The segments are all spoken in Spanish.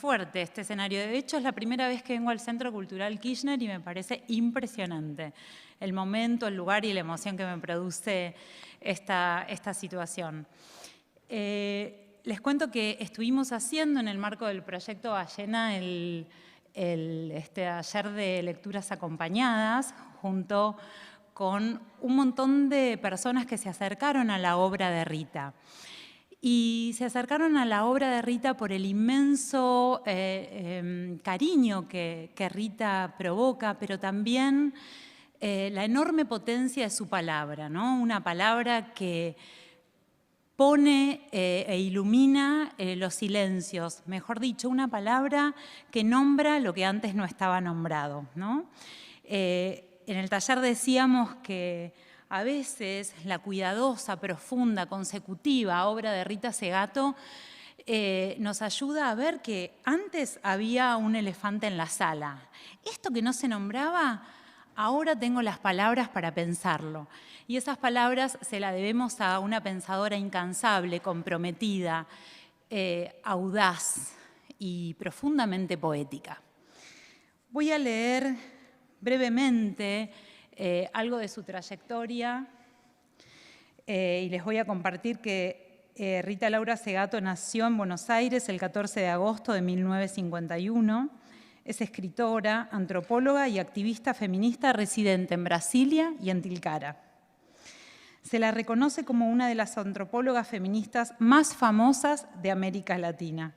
fuerte este escenario. De hecho, es la primera vez que vengo al Centro Cultural Kirchner y me parece impresionante el momento, el lugar y la emoción que me produce esta situación. Les cuento que estuvimos haciendo en el marco del proyecto Ballena el taller de lecturas acompañadas junto con un montón de personas que se acercaron a la obra de Rita. Y se acercaron a la obra de Rita por el inmenso cariño que Rita provoca, pero también la enorme potencia de su palabra, ¿no? Una palabra que pone e ilumina los silencios, mejor dicho, una palabra que nombra lo que antes no estaba nombrado, ¿no? En el taller decíamos que a veces la cuidadosa, profunda, consecutiva obra de Rita Segato nos ayuda a ver que antes había un elefante en la sala. Esto que no se nombraba, ahora tengo las palabras para pensarlo. Y esas palabras se las debemos a una pensadora incansable, comprometida, audaz y profundamente poética. Voy a leer brevemente algo de su trayectoria y les voy a compartir que Rita Laura Segato nació en Buenos Aires el 14 de agosto de 1951. Es escritora, antropóloga y activista feminista residente en Brasilia y en Tilcara. Se la reconoce como una de las antropólogas feministas más famosas de América Latina.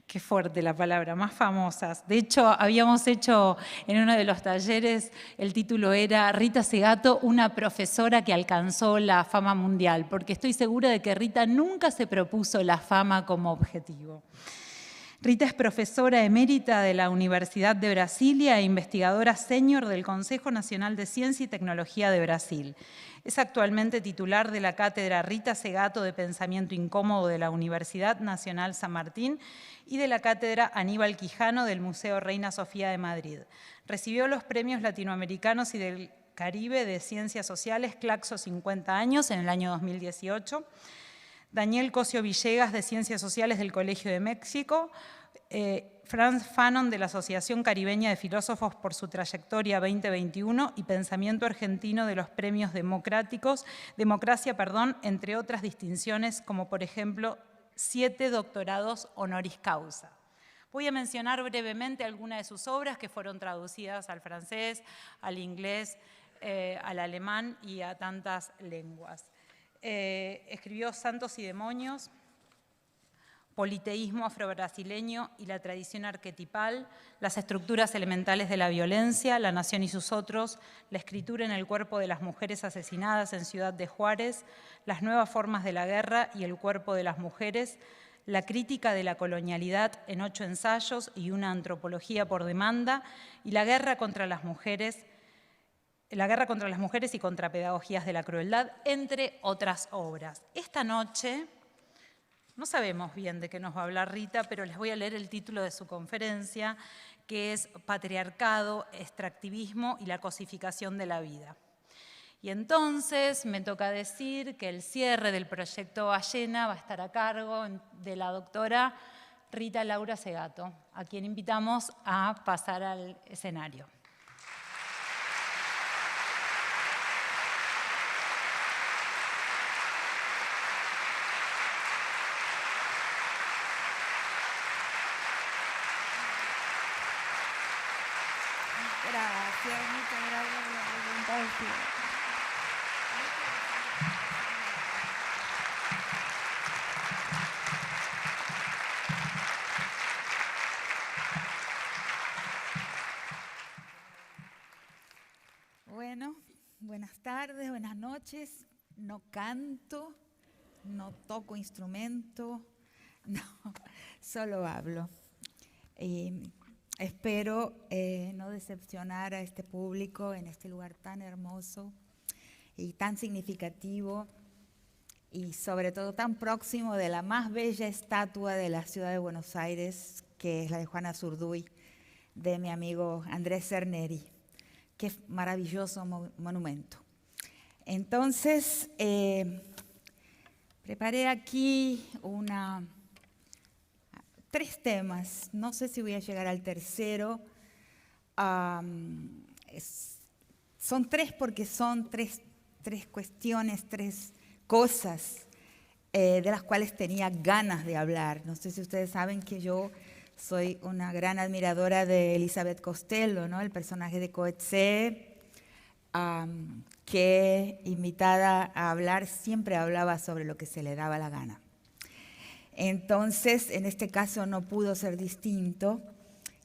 Qué fuerte la palabra, más famosas. De hecho, habíamos hecho en uno de los talleres, el título era Rita Segato, una profesora que alcanzó la fama mundial, porque estoy segura de que Rita nunca se propuso la fama como objetivo. Rita es profesora emérita de la Universidad de Brasilia e investigadora senior del Consejo Nacional de Ciencia y Tecnología de Brasil. Es actualmente titular de la cátedra Rita Segato de Pensamiento Incómodo de la Universidad Nacional San Martín y de la cátedra Aníbal Quijano del Museo Reina Sofía de Madrid. Recibió los premios latinoamericanos y del Caribe de Ciencias Sociales Claxo 50 años en el año 2018. Daniel Cosio Villegas de Ciencias Sociales del Colegio de México, Franz Fanon de la Asociación Caribeña de Filósofos por su trayectoria 2021 y Pensamiento Argentino de los Premios Democracia, entre otras distinciones como por ejemplo 7 doctorados honoris causa. Voy a mencionar brevemente algunas de sus obras que fueron traducidas al francés, al inglés, al alemán y a tantas lenguas. Escribió Santos y Demonios, Politeísmo afrobrasileño y la tradición arquetipal, las estructuras elementales de la violencia, la nación y sus otros, la escritura en el cuerpo de las mujeres asesinadas en Ciudad de Juárez, las nuevas formas de la guerra y el cuerpo de las mujeres, la crítica de la colonialidad en 8 ensayos y una antropología por demanda, y la guerra contra las mujeres y contra pedagogías de la crueldad, entre otras obras. Esta noche, no sabemos bien de qué nos va a hablar Rita, pero les voy a leer el título de su conferencia, que es Patriarcado, Extractivismo y la cosificación de la vida. Y entonces me toca decir que el cierre del proyecto Ballena va a estar a cargo de la doctora Rita Laura Segato, a quien invitamos a pasar al escenario. Gracias, muchas gracias por la presentación. Bueno, buenas tardes, buenas noches. No canto, no toco instrumento, no, solo hablo. Espero no decepcionar a este público en este lugar tan hermoso y tan significativo y sobre todo tan próximo de la más bella estatua de la ciudad de Buenos Aires, que es la de Juana Zurduy, de mi amigo Andrés Cerneri. Qué maravilloso monumento. Entonces, preparé aquí 3 temas. No sé si voy a llegar al tercero. Son 3 porque son tres cuestiones, 3 cosas de las cuales tenía ganas de hablar. No sé si ustedes saben que yo soy una gran admiradora de Elizabeth Costello, ¿no? El personaje de Coetzee, que invitada a hablar siempre hablaba sobre lo que se le daba la gana. Entonces, en este caso no pudo ser distinto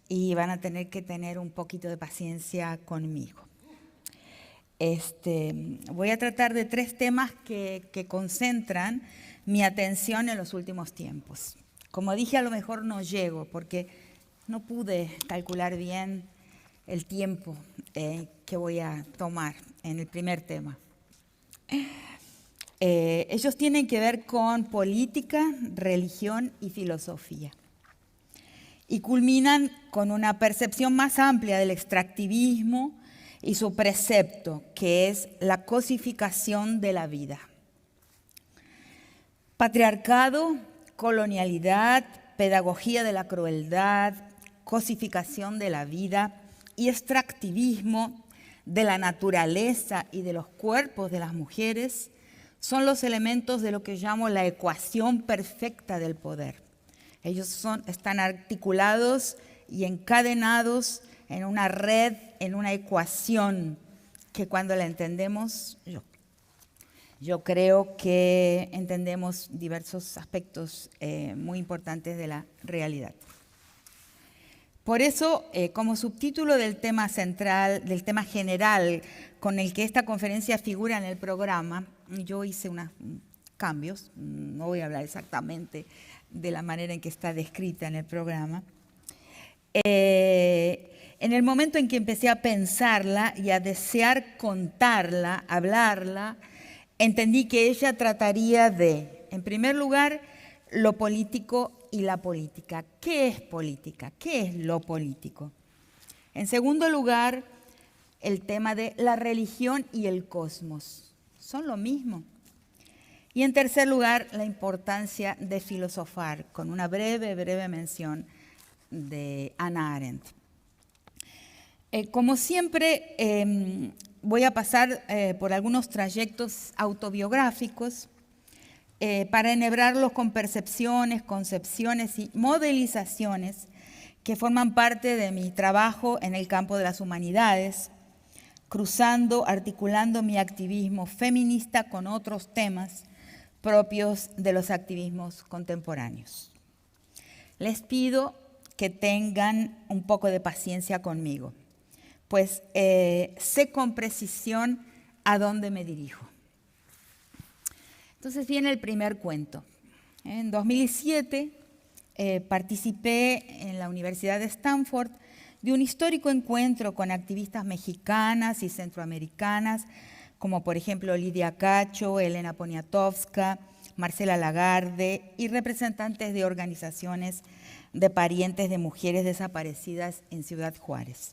y van a tener que tener un poquito de paciencia conmigo. Voy a tratar de 3 temas que concentran mi atención en los últimos tiempos. Como dije, a lo mejor no llego porque no pude calcular bien el tiempo que voy a tomar en el primer tema. Ellos tienen que ver con política, religión y filosofía. Y culminan con una percepción más amplia del extractivismo y su precepto, que es la cosificación de la vida. Patriarcado, colonialidad, pedagogía de la crueldad, cosificación de la vida y extractivismo de la naturaleza y de los cuerpos de las mujeres son los elementos de lo que llamo la ecuación perfecta del poder. Ellos están articulados y encadenados en una red, en una ecuación que cuando la entendemos, yo creo que entendemos diversos aspectos muy importantes de la realidad. Por eso, como subtítulo del tema central, del tema general con el que esta conferencia figura en el programa, yo hice unos cambios, no voy a hablar exactamente de la manera en que está descrita en el programa. En el momento en que empecé a pensarla y a desear contarla, hablarla, entendí que ella trataría de, en primer lugar, lo político y la política. ¿Qué es política? ¿Qué es lo político? En segundo lugar, el tema de la religión y el cosmos. Son lo mismo. Y en tercer lugar, la importancia de filosofar, con una breve mención de Hannah Arendt. Como siempre, voy a pasar por algunos trayectos autobiográficos para enhebrarlos con percepciones, concepciones y modelizaciones que forman parte de mi trabajo en el campo de las humanidades, articulando mi activismo feminista con otros temas propios de los activismos contemporáneos. Les pido que tengan un poco de paciencia conmigo, pues sé con precisión a dónde me dirijo. Entonces viene el primer cuento. En 2007 participé en la Universidad de Stanford de un histórico encuentro con activistas mexicanas y centroamericanas, como por ejemplo Lidia Cacho, Elena Poniatowska, Marcela Lagarde y representantes de organizaciones de parientes de mujeres desaparecidas en Ciudad Juárez.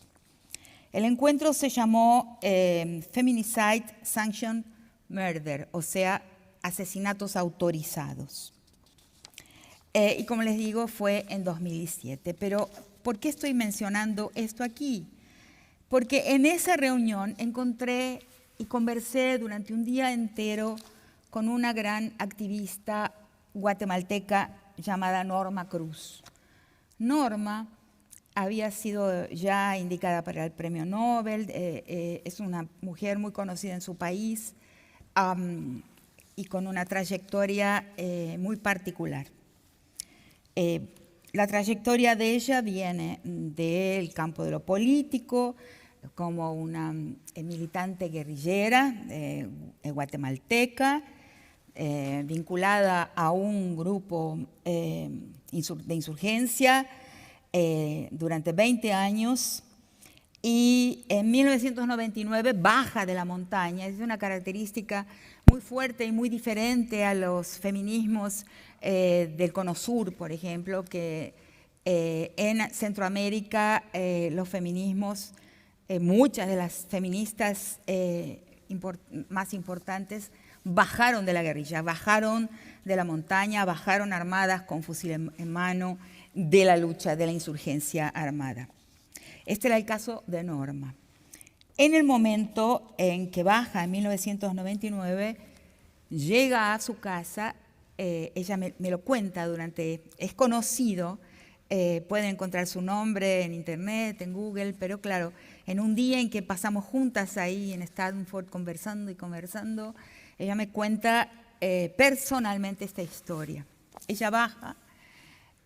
El encuentro se llamó Feminicide Sanctioned Murder, o sea, asesinatos autorizados. Y como les digo, fue en 2007. Pero, ¿por qué estoy mencionando esto aquí? Porque en esa reunión encontré y conversé durante un día entero con una gran activista guatemalteca llamada Norma Cruz. Norma había sido ya indicada para el Premio Nobel, es una mujer muy conocida en su país y con una trayectoria muy particular. La trayectoria de ella viene del campo de lo político, como una militante guerrillera guatemalteca, vinculada a un grupo de insurgencia durante 20 años, y en 1999 baja de la montaña. Es una característica muy fuerte y muy diferente a los feminismos del Cono Sur, por ejemplo, que en Centroamérica los feminismos, muchas de las feministas más importantes bajaron de la guerrilla, bajaron de la montaña, bajaron armadas con fusil en mano de la lucha de la insurgencia armada. Este era el caso de Norma. En el momento en que baja, en 1999, llega a su casa, ella me lo cuenta es conocido, pueden encontrar su nombre en internet, en Google, pero claro, en un día en que pasamos juntas ahí en Stanford conversando, ella me cuenta personalmente esta historia. Ella baja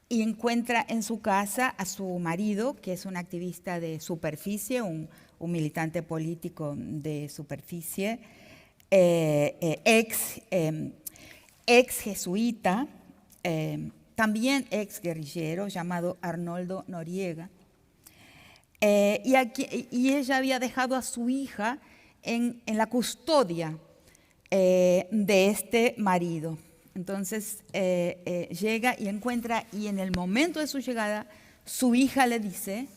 y encuentra en su casa a su marido, que es un activista de Superficie, un militante político de Superficie, ex jesuita, también ex guerrillero, llamado Arnoldo Noriega. Y ella había dejado a su hija en la custodia de este marido. Entonces llega y encuentra, y en el momento de su llegada, su hija le dice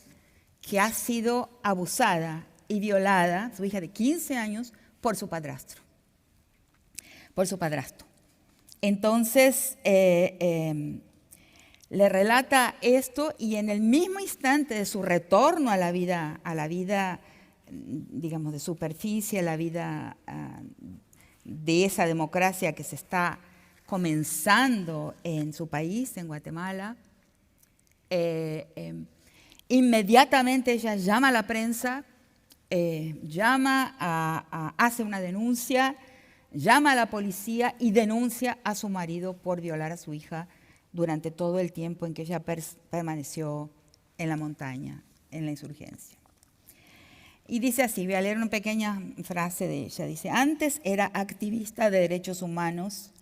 que ha sido abusada y violada, su hija de 15 años, por su padrastro. Entonces le relata esto, y en el mismo instante de su retorno a la vida, digamos, de Superficie, a la vida de esa democracia que se está comenzando en su país, en Guatemala, inmediatamente ella llama a la prensa, hace una denuncia, llama a la policía y denuncia a su marido por violar a su hija durante todo el tiempo en que ella permaneció en la montaña, en la insurgencia. Y dice así, voy a leer una pequeña frase de ella. Dice: antes era activista de derechos humanos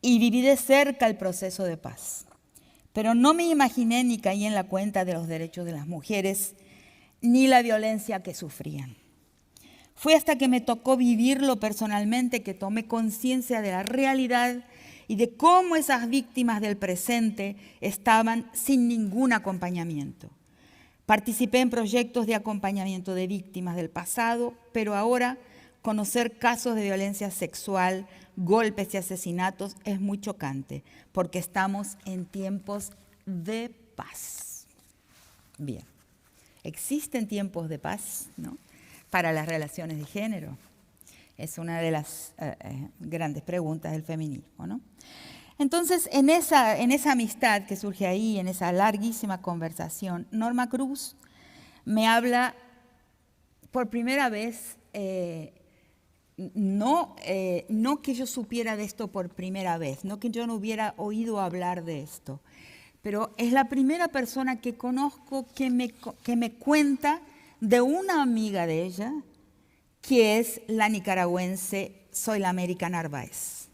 y viví de cerca el proceso de paz, pero no me imaginé ni caí en la cuenta de los derechos de las mujeres ni la violencia que sufrían. Fue hasta que me tocó vivirlo personalmente que tomé conciencia de la realidad y de cómo esas víctimas del presente estaban sin ningún acompañamiento. Participé en proyectos de acompañamiento de víctimas del pasado, pero ahora conocer casos de violencia sexual, golpes y asesinatos es muy chocante, porque estamos en tiempos de paz. Bien, existen tiempos de paz, ¿no?, para las relaciones de género. Es una de las grandes preguntas del feminismo, ¿no? Entonces, en esa amistad que surge ahí, en esa larguísima conversación, Norma Cruz me habla por primera vez, no que yo supiera de esto por primera vez, no que yo no hubiera oído hablar de esto, pero es la primera persona que conozco que me cuenta de una amiga de ella, que es la nicaragüense Zoilamérica Narváez.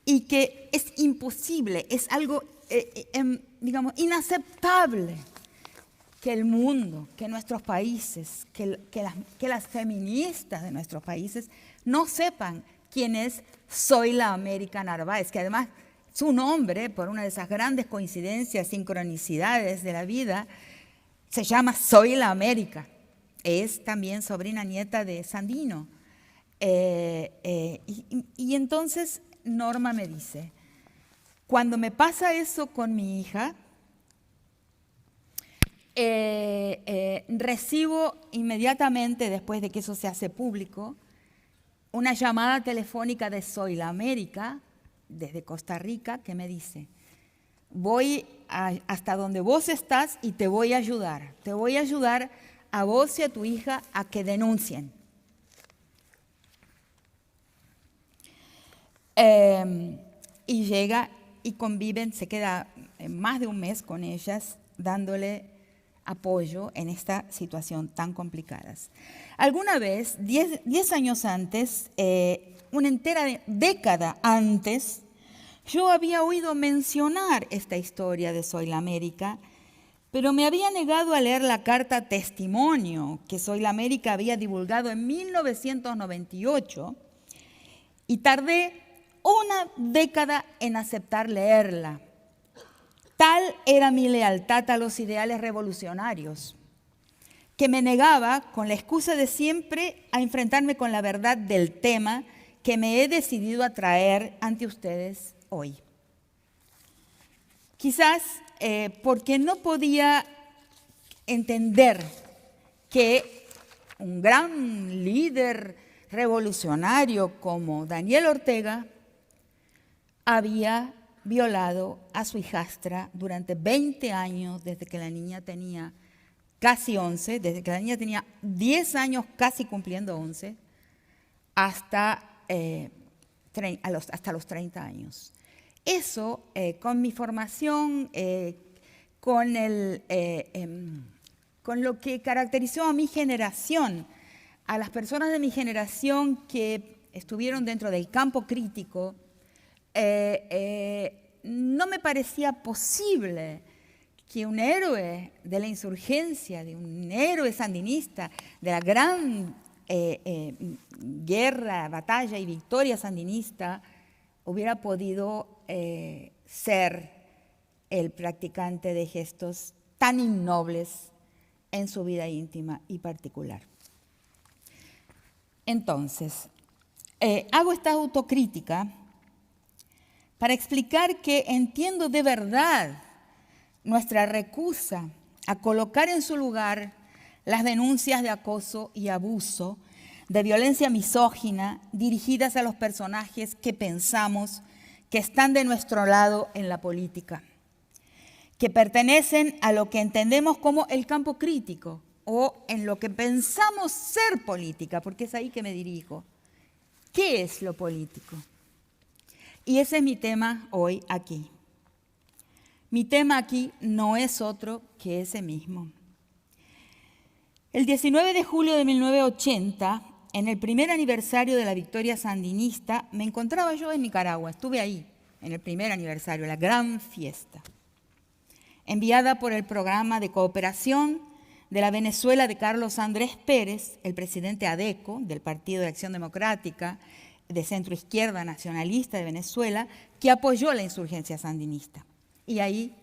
Y que es imposible, es algo, digamos, inaceptable que el mundo, que nuestros países, que las feministas de nuestros países no sepan quién es Zoilamérica Narváez, que además su nombre, por una de esas grandes coincidencias, sincronicidades de la vida, se llama Zoilamérica. Es también sobrina nieta de Sandino. Y entonces Norma me dice, cuando me pasa eso con mi hija, recibo inmediatamente, después de que eso se hace público, una llamada telefónica de Zoilamérica, desde Costa Rica, que me dice: voy hasta donde vos estás y te voy a ayudar. Te voy a ayudar a vos y a tu hija a que denuncien. Y llega y conviven, se queda más de un mes con ellas, dándole apoyo en esta situación tan complicada. Alguna vez, 10 años antes, una entera década antes, yo había oído mencionar esta historia de Zoilamérica, pero me había negado a leer la carta testimonio que Zoilamérica había divulgado en 1998 y tardé una década en aceptar leerla. Tal era mi lealtad a los ideales revolucionarios, que me negaba, con la excusa de siempre, a enfrentarme con la verdad del tema que me he decidido a traer ante ustedes hoy. Quizás porque no podía entender que un gran líder revolucionario como Daniel Ortega había violado a su hijastra durante 20 años, desde que la niña tenía casi 11, desde que la niña tenía 10 años, casi cumpliendo 11, hasta los 30 años. Eso, con mi formación, con lo que caracterizó a mi generación, a las personas de mi generación que estuvieron dentro del campo crítico, no me parecía posible que un héroe de la insurgencia, de un héroe sandinista, de la gran guerra, batalla y victoria sandinista, hubiera podido ser el practicante de gestos tan innobles en su vida íntima y particular. Entonces, hago esta autocrítica para explicar que entiendo de verdad nuestra recusa a colocar en su lugar las denuncias de acoso y abuso, de violencia misógina dirigidas a los personajes que pensamos que están de nuestro lado en la política, que pertenecen a lo que entendemos como el campo crítico o en lo que pensamos ser política, porque es ahí que me dirijo. ¿Qué es lo político? Y ese es mi tema hoy aquí. Mi tema aquí no es otro que ese mismo. El 19 de julio de 1980, en el primer aniversario de la victoria sandinista, me encontraba yo en Nicaragua, estuve ahí, en el primer aniversario, la gran fiesta, enviada por el programa de cooperación de la Venezuela de Carlos Andrés Pérez, el presidente ADECO, del Partido de Acción Democrática, de centro-izquierda nacionalista de Venezuela, que apoyó la insurgencia sandinista. Y ahí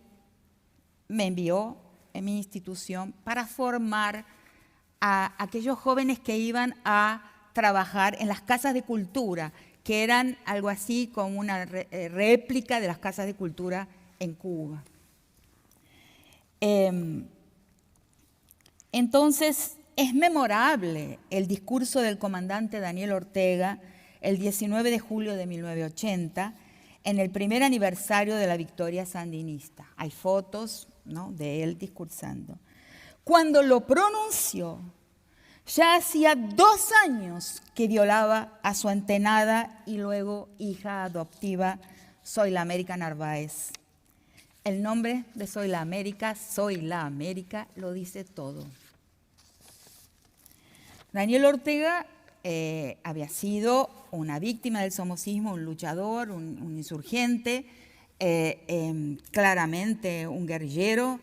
me envió en mi institución para formar a aquellos jóvenes que iban a trabajar en las casas de cultura, que eran algo así como una réplica de las casas de cultura en Cuba. Entonces, es memorable el discurso del comandante Daniel Ortega el 19 de julio de 1980, en el primer aniversario de la victoria sandinista. Hay fotos, ¿no?, de él discursando. Cuando lo pronunció, ya hacía 2 años que violaba a su entenada y luego hija adoptiva, Zoila América Narváez. El nombre de Zoila América, lo dice todo. Daniel Ortega había sido una víctima del somocismo, un luchador, un insurgente, claramente un guerrillero.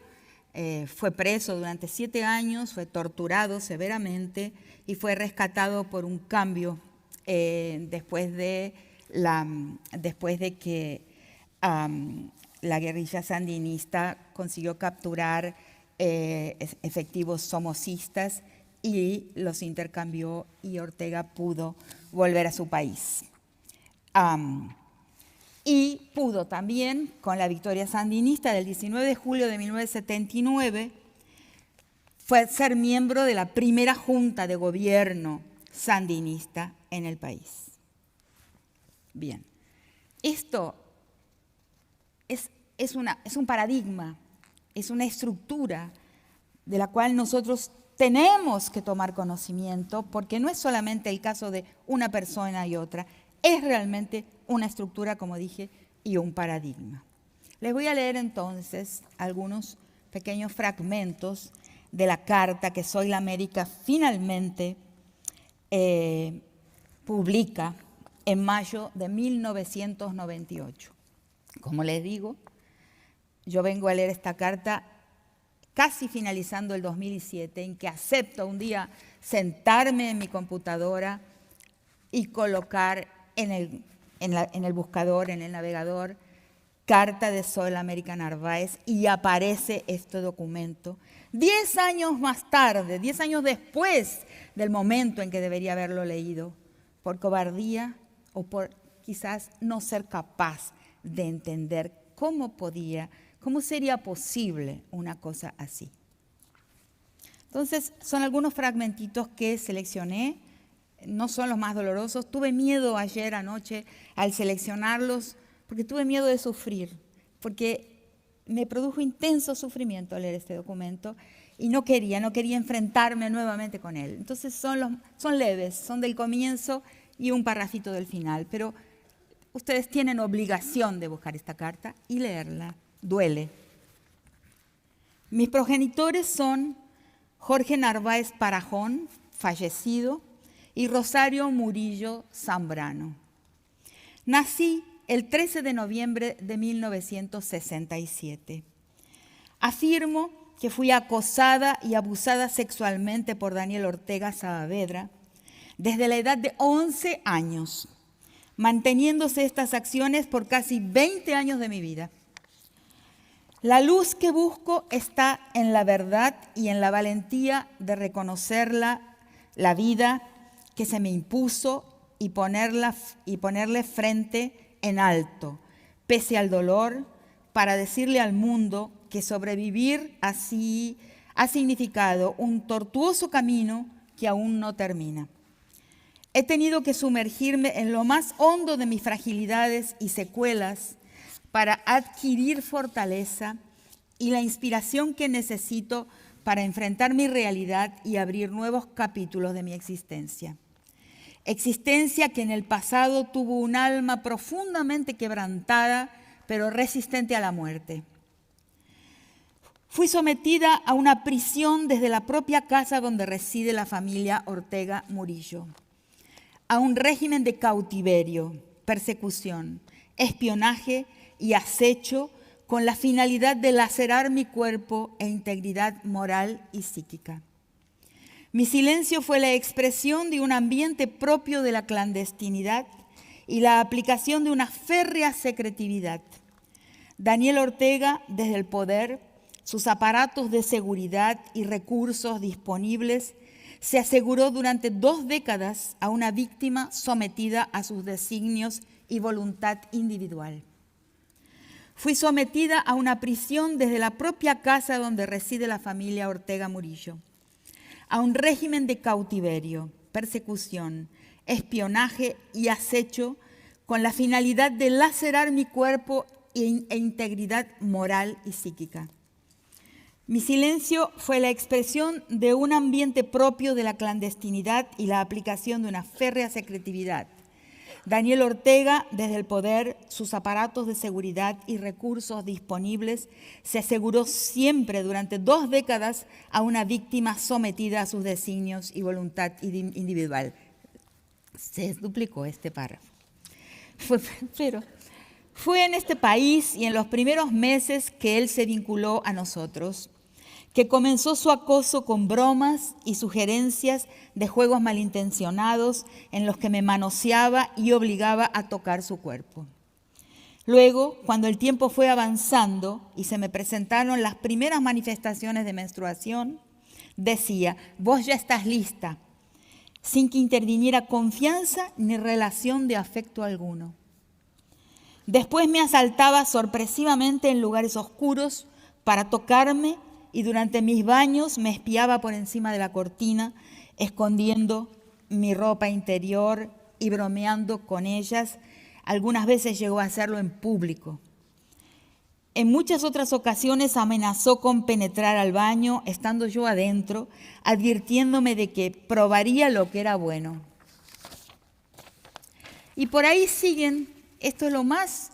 Fue preso durante 7 años, fue torturado severamente y fue rescatado por un cambio después de que la guerrilla sandinista consiguió capturar efectivos somocistas y los intercambió y Ortega pudo volver a su país. Y pudo también, con la victoria sandinista del 19 de julio de 1979, ser miembro de la primera junta de gobierno sandinista en el país. Bien, esto es un paradigma, es una estructura de la cual nosotros tenemos que tomar conocimiento, porque no es solamente el caso de una persona y otra, es realmente una estructura, como dije, y un paradigma. Les voy a leer entonces algunos pequeños fragmentos de la carta que Zoila América finalmente publica en mayo de 1998. Como les digo, yo vengo a leer esta carta casi finalizando el 2007, en que acepto un día sentarme en mi computadora y colocar en el buscador, en el navegador, carta de Zoila América Narváez, y aparece este documento 10 años más tarde, 10 años después del momento en que debería haberlo leído, por cobardía o por quizás no ser capaz de entender cómo podía ¿Cómo sería posible una cosa así? Entonces, son algunos fragmentitos que seleccioné, no son los más dolorosos. Tuve miedo ayer anoche al seleccionarlos, porque tuve miedo de sufrir, porque me produjo intenso sufrimiento leer este documento y no quería enfrentarme nuevamente con él. Entonces son leves, son del comienzo y un parrafito del final, pero ustedes tienen obligación de buscar esta carta y leerla. Duele. Mis progenitores son Jorge Narváez Parajón, fallecido, y Rosario Murillo Zambrano. Nací el 13 de noviembre de 1967. Afirmo que fui acosada y abusada sexualmente por Daniel Ortega Saavedra desde la edad de 11 años, manteniéndose estas acciones por casi 20 años de mi vida. La luz que busco está en la verdad y en la valentía de reconocerla, la vida que se me impuso y ponerle frente en alto, pese al dolor, para decirle al mundo que sobrevivir así ha significado un tortuoso camino que aún no termina. He tenido que sumergirme en lo más hondo de mis fragilidades y secuelas para adquirir fortaleza y la inspiración que necesito para enfrentar mi realidad y abrir nuevos capítulos de mi existencia. Existencia que en el pasado tuvo un alma profundamente quebrantada, pero resistente a la muerte. Fui sometida a una prisión desde la propia casa donde reside la familia Ortega Murillo, a un régimen de cautiverio, persecución, espionaje y acecho con la finalidad de lacerar mi cuerpo e integridad moral y psíquica. Mi silencio fue la expresión de un ambiente propio de la clandestinidad y la aplicación de una férrea secretividad. Daniel Ortega, desde el poder, sus aparatos de seguridad y recursos disponibles, se aseguró durante 2 décadas a una víctima sometida a sus designios y voluntad individual. Fui sometida a una prisión desde la propia casa donde reside la familia Ortega Murillo, a un régimen de cautiverio, persecución, espionaje y acecho con la finalidad de lacerar mi cuerpo e integridad moral y psíquica. Mi silencio fue la expresión de un ambiente propio de la clandestinidad y la aplicación de una férrea secretividad. Daniel Ortega, desde el poder, sus aparatos de seguridad y recursos disponibles, se aseguró siempre durante 2 décadas a una víctima sometida a sus designios y voluntad individual. Se duplicó este párrafo. Fue en este país y en los primeros meses que él se vinculó a nosotros, que comenzó su acoso con bromas y sugerencias de juegos malintencionados en los que me manoseaba y obligaba a tocar su cuerpo. Luego, cuando el tiempo fue avanzando y se me presentaron las primeras manifestaciones de menstruación, decía: vos ya estás lista, sin que interviniera confianza ni relación de afecto alguno. Después me asaltaba sorpresivamente en lugares oscuros para tocarme y durante mis baños me espiaba por encima de la cortina, escondiendo mi ropa interior y bromeando con ellas. Algunas veces llegó a hacerlo en público. En muchas otras ocasiones amenazó con penetrar al baño, estando yo adentro, advirtiéndome de que probaría lo que era bueno. Y por ahí siguen, esto es lo más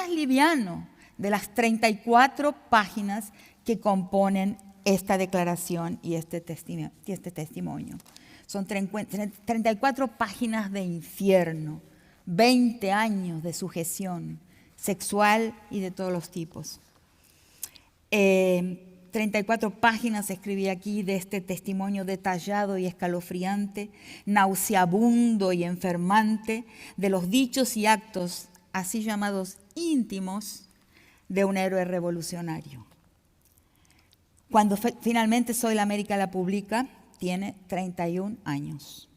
liviano de las 34 páginas que componen esta declaración y este testimonio. Son 34 páginas de infierno, 20 años de sujeción sexual y de todos los tipos. 34 páginas escribí aquí de este testimonio detallado y escalofriante, nauseabundo y enfermante, de los dichos y actos así llamados íntimos de un héroe revolucionario. Cuando finalmente Soy la América la publica, tiene 31 años.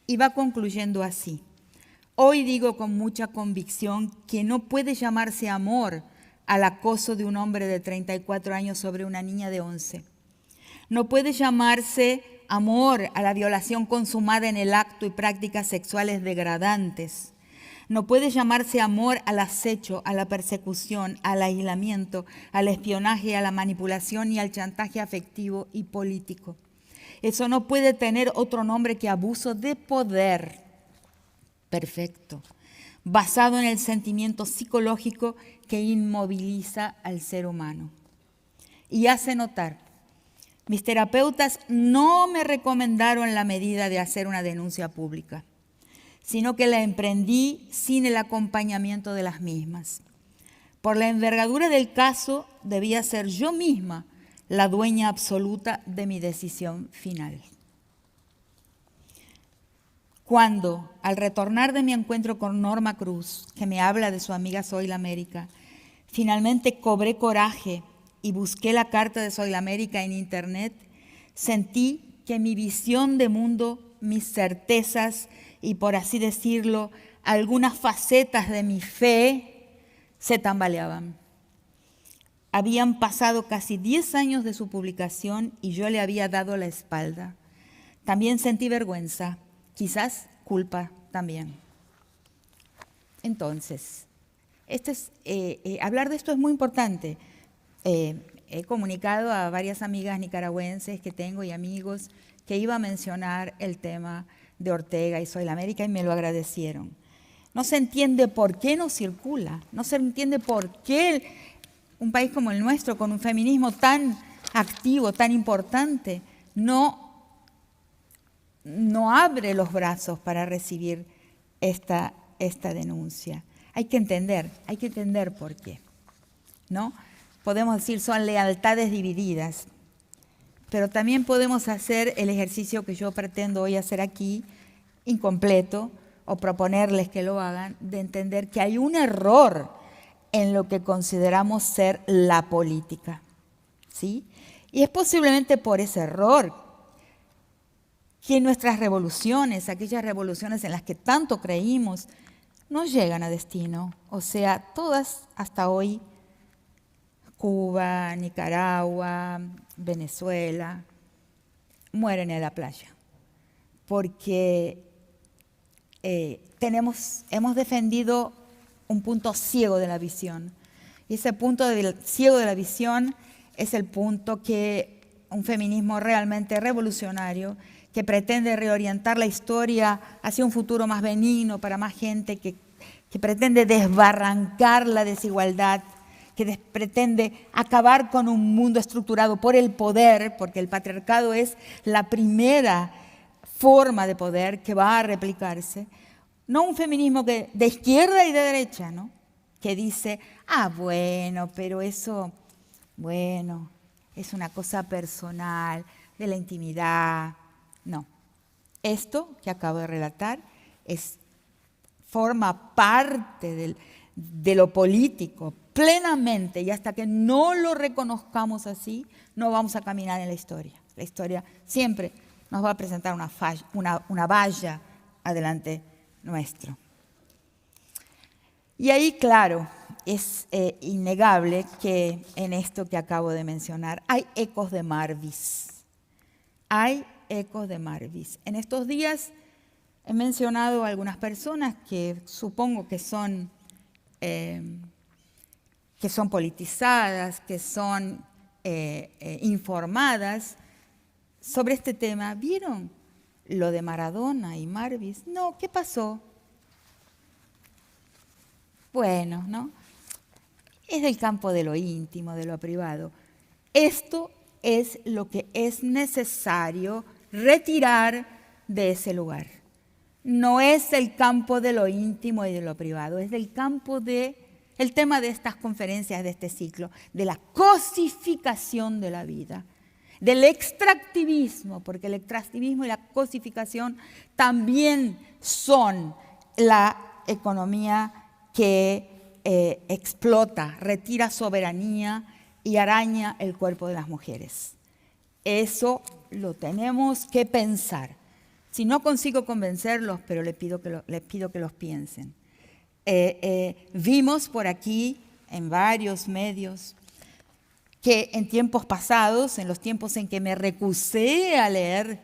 Y va concluyendo así: hoy digo con mucha convicción que no puede llamarse amor al acoso de un hombre de 34 años sobre una niña de 11. No puede llamarse amor a la violación consumada en el acto y prácticas sexuales degradantes. No puede llamarse amor al acecho, a la persecución, al aislamiento, al espionaje, a la manipulación y al chantaje afectivo y político. Eso no puede tener otro nombre que abuso de poder. Perfecto. Basado en el sentimiento psicológico que inmoviliza al ser humano. Y hace notar, mis terapeutas no me recomendaron la medida de hacer una denuncia pública, sino que la emprendí sin el acompañamiento de las mismas. Por la envergadura del caso, debía ser yo misma la dueña absoluta de mi decisión final. Cuando, al retornar de mi encuentro con Norma Cruz, que me habla de su amiga Soylamérica, finalmente cobré coraje y busqué la carta de Soylamérica en internet, sentí que mi visión de mundo, mis certezas y, por así decirlo, algunas facetas de mi fe se tambaleaban. Habían pasado casi 10 años de su publicación y yo le había dado la espalda. También sentí vergüenza, quizás culpa también. Entonces, hablar de esto es muy importante. He comunicado a varias amigas nicaragüenses que tengo y amigos que iba a mencionar el tema de Ortega y Soylamérica y me lo agradecieron. No se entiende por qué no circula, no se entiende por qué un país como el nuestro, con un feminismo tan activo, tan importante, no abre los brazos para recibir esta denuncia. Hay que entender por qué, ¿no? Podemos decir son lealtades divididas, pero también podemos hacer el ejercicio que yo pretendo hoy hacer aquí, incompleto, o proponerles que lo hagan, de entender que hay un error en lo que consideramos ser la política, ¿sí? Y es posiblemente por ese error que nuestras revoluciones, aquellas revoluciones en las que tanto creímos, no llegan a destino. O sea, todas hasta hoy, Cuba, Nicaragua, Venezuela, mueren en la playa. Porque hemos defendido un punto ciego de la visión. Y ese punto ciego de la visión es el punto que un feminismo realmente revolucionario, que pretende reorientar la historia hacia un futuro más benigno para más gente, que pretende desbarrancar la desigualdad, que pretende acabar con un mundo estructurado por el poder, porque el patriarcado es la primera forma de poder que va a replicarse. No un feminismo de izquierda y de derecha, ¿no? Que dice, bueno, pero eso, bueno, es una cosa personal, de la intimidad. No, esto que acabo de relatar forma parte de lo político plenamente, y hasta que no lo reconozcamos así, no vamos a caminar en la historia. La historia siempre nos va a presentar una valla adelante nuestro. Y ahí, claro, es innegable que en esto que acabo de mencionar hay ecos de Marvis. Hay ecos de Marvis. En estos días he mencionado a algunas personas que supongo que son politizadas, que son informadas sobre este tema. ¿Vieron lo de Maradona y Marvis? No, ¿qué pasó? Bueno, ¿no? Es del campo de lo íntimo, de lo privado. Esto es lo que es necesario retirar de ese lugar. No es el campo de lo íntimo y de lo privado, es del campo el tema de estas conferencias, de este ciclo, de la cosificación de la vida, del extractivismo, porque el extractivismo y la cosificación también son la economía que explota, retira soberanía y araña el cuerpo de las mujeres. Eso lo tenemos que pensar. Si no consigo convencerlos, pero les pido que los piensen. Vimos por aquí en varios medios, que en tiempos pasados, en los tiempos en que me recusé a leer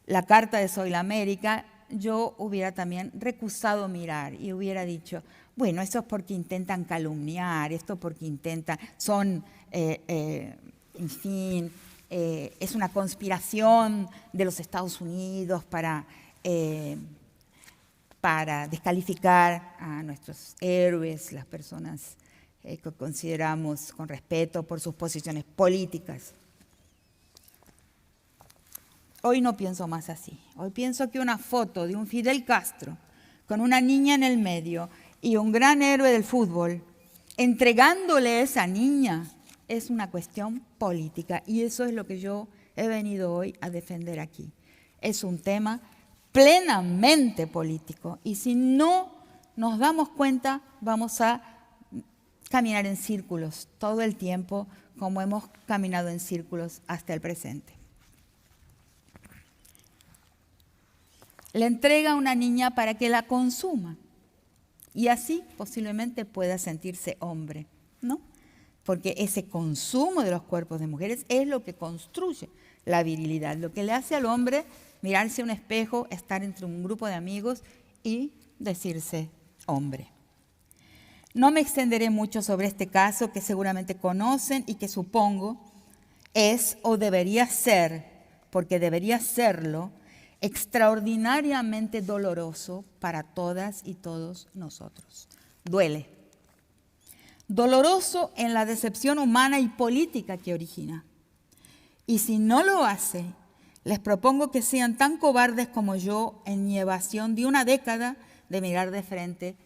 la Carta de Soilamérica, yo hubiera también recusado mirar y hubiera dicho, bueno, eso es porque intentan calumniar, esto porque intentan, en fin, es una conspiración de los Estados Unidos para descalificar a nuestros héroes, las personas que consideramos con respeto por sus posiciones políticas. Hoy no pienso más así. Hoy pienso que una foto de un Fidel Castro con una niña en el medio y un gran héroe del fútbol entregándole a esa niña es una cuestión política, y eso es lo que yo he venido hoy a defender aquí. Es un tema plenamente político, y si no nos damos cuenta vamos a caminar en círculos todo el tiempo, como hemos caminado en círculos hasta el presente. Le entrega a una niña para que la consuma y así posiblemente pueda sentirse hombre, ¿no? Porque ese consumo de los cuerpos de mujeres es lo que construye la virilidad, lo que le hace al hombre mirarse a un espejo, estar entre un grupo de amigos y decirse hombre. No me extenderé mucho sobre este caso que seguramente conocen y que supongo es o debería ser, porque debería serlo, extraordinariamente doloroso para todas y todos nosotros. Duele. Doloroso en la decepción humana y política que origina. Y si no lo hace, les propongo que sean tan cobardes como yo en mi evasión de una década de mirar de frente,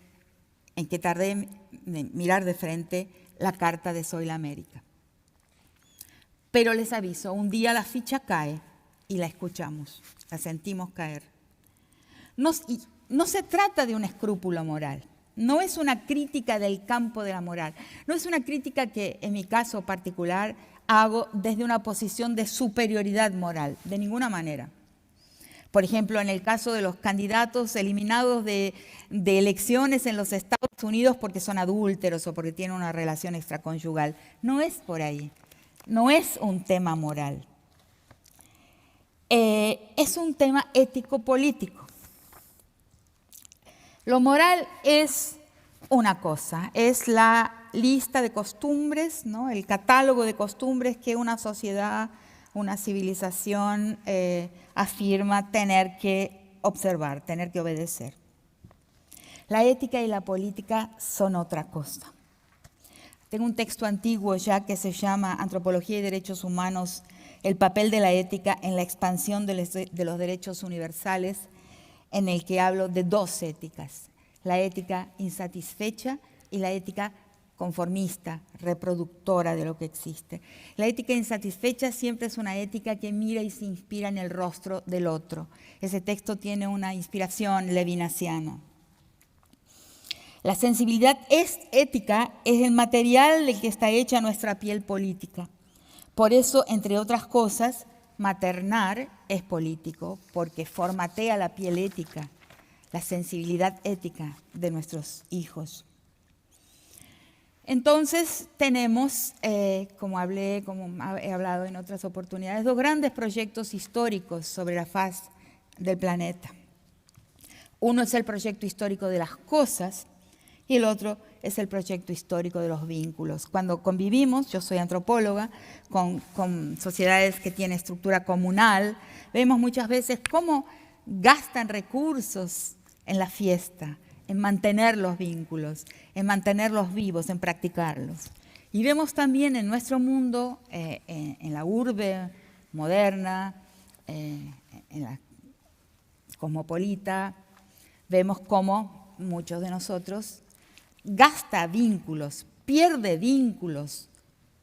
en que tardé en mirar de frente la Carta de Soilamérica. Pero les aviso, un día la ficha cae y la escuchamos, la sentimos caer. No se trata de un escrúpulo moral. No es una crítica del campo de la moral, no es una crítica que en mi caso particular hago desde una posición de superioridad moral, de ninguna manera. Por ejemplo, en el caso de los candidatos eliminados de elecciones en los Estados Unidos porque son adúlteros o porque tienen una relación extraconyugal, no es por ahí, no es un tema moral. Es un tema ético-político. Lo moral es una cosa, es la lista de costumbres, ¿no? El catálogo de costumbres que una sociedad, una civilización afirma tener que observar, tener que obedecer. La ética y la política son otra cosa. Tengo un texto antiguo ya que se llama Antropología y Derechos Humanos, el papel de la ética en la expansión de los derechos universales, en el que hablo de dos éticas, la ética insatisfecha y la ética conformista, reproductora de lo que existe. La ética insatisfecha siempre es una ética que mira y se inspira en el rostro del otro. Ese texto tiene una inspiración levinasiana. La sensibilidad ética es el material del que está hecha nuestra piel política. Por eso, entre otras cosas, maternar es político, porque formatea la piel ética, la sensibilidad ética de nuestros hijos. Entonces tenemos, como he hablado en otras oportunidades, dos grandes proyectos históricos sobre la faz del planeta. Uno es el proyecto histórico de las cosas y el otro es el proyecto histórico de los vínculos. Cuando convivimos, yo soy antropóloga, con sociedades que tienen estructura comunal, vemos muchas veces cómo gastan recursos en la fiesta, en mantener los vínculos, en mantenerlos vivos, en practicarlos. Y vemos también en nuestro mundo, en la urbe moderna, en la cosmopolita, vemos cómo muchos de nosotros gasta vínculos, pierde vínculos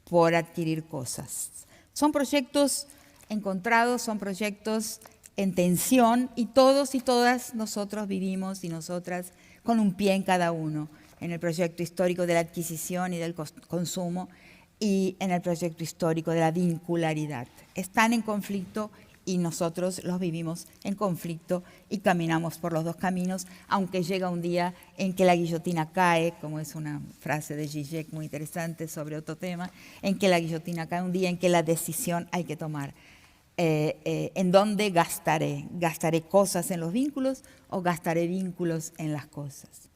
por adquirir cosas. Son proyectos encontrados, son proyectos en tensión y todos y todas nosotros vivimos y nosotras con un pie en cada uno, en el proyecto histórico de la adquisición y del consumo y en el proyecto histórico de la vincularidad. Están en conflicto y nosotros los vivimos en conflicto y caminamos por los dos caminos, aunque llega un día en que la guillotina cae, como es una frase de Zizek muy interesante sobre otro tema, en que la guillotina cae, un día en que la decisión hay que tomar. ¿En dónde gastaré? ¿Gastaré cosas en los vínculos o gastaré vínculos en las cosas?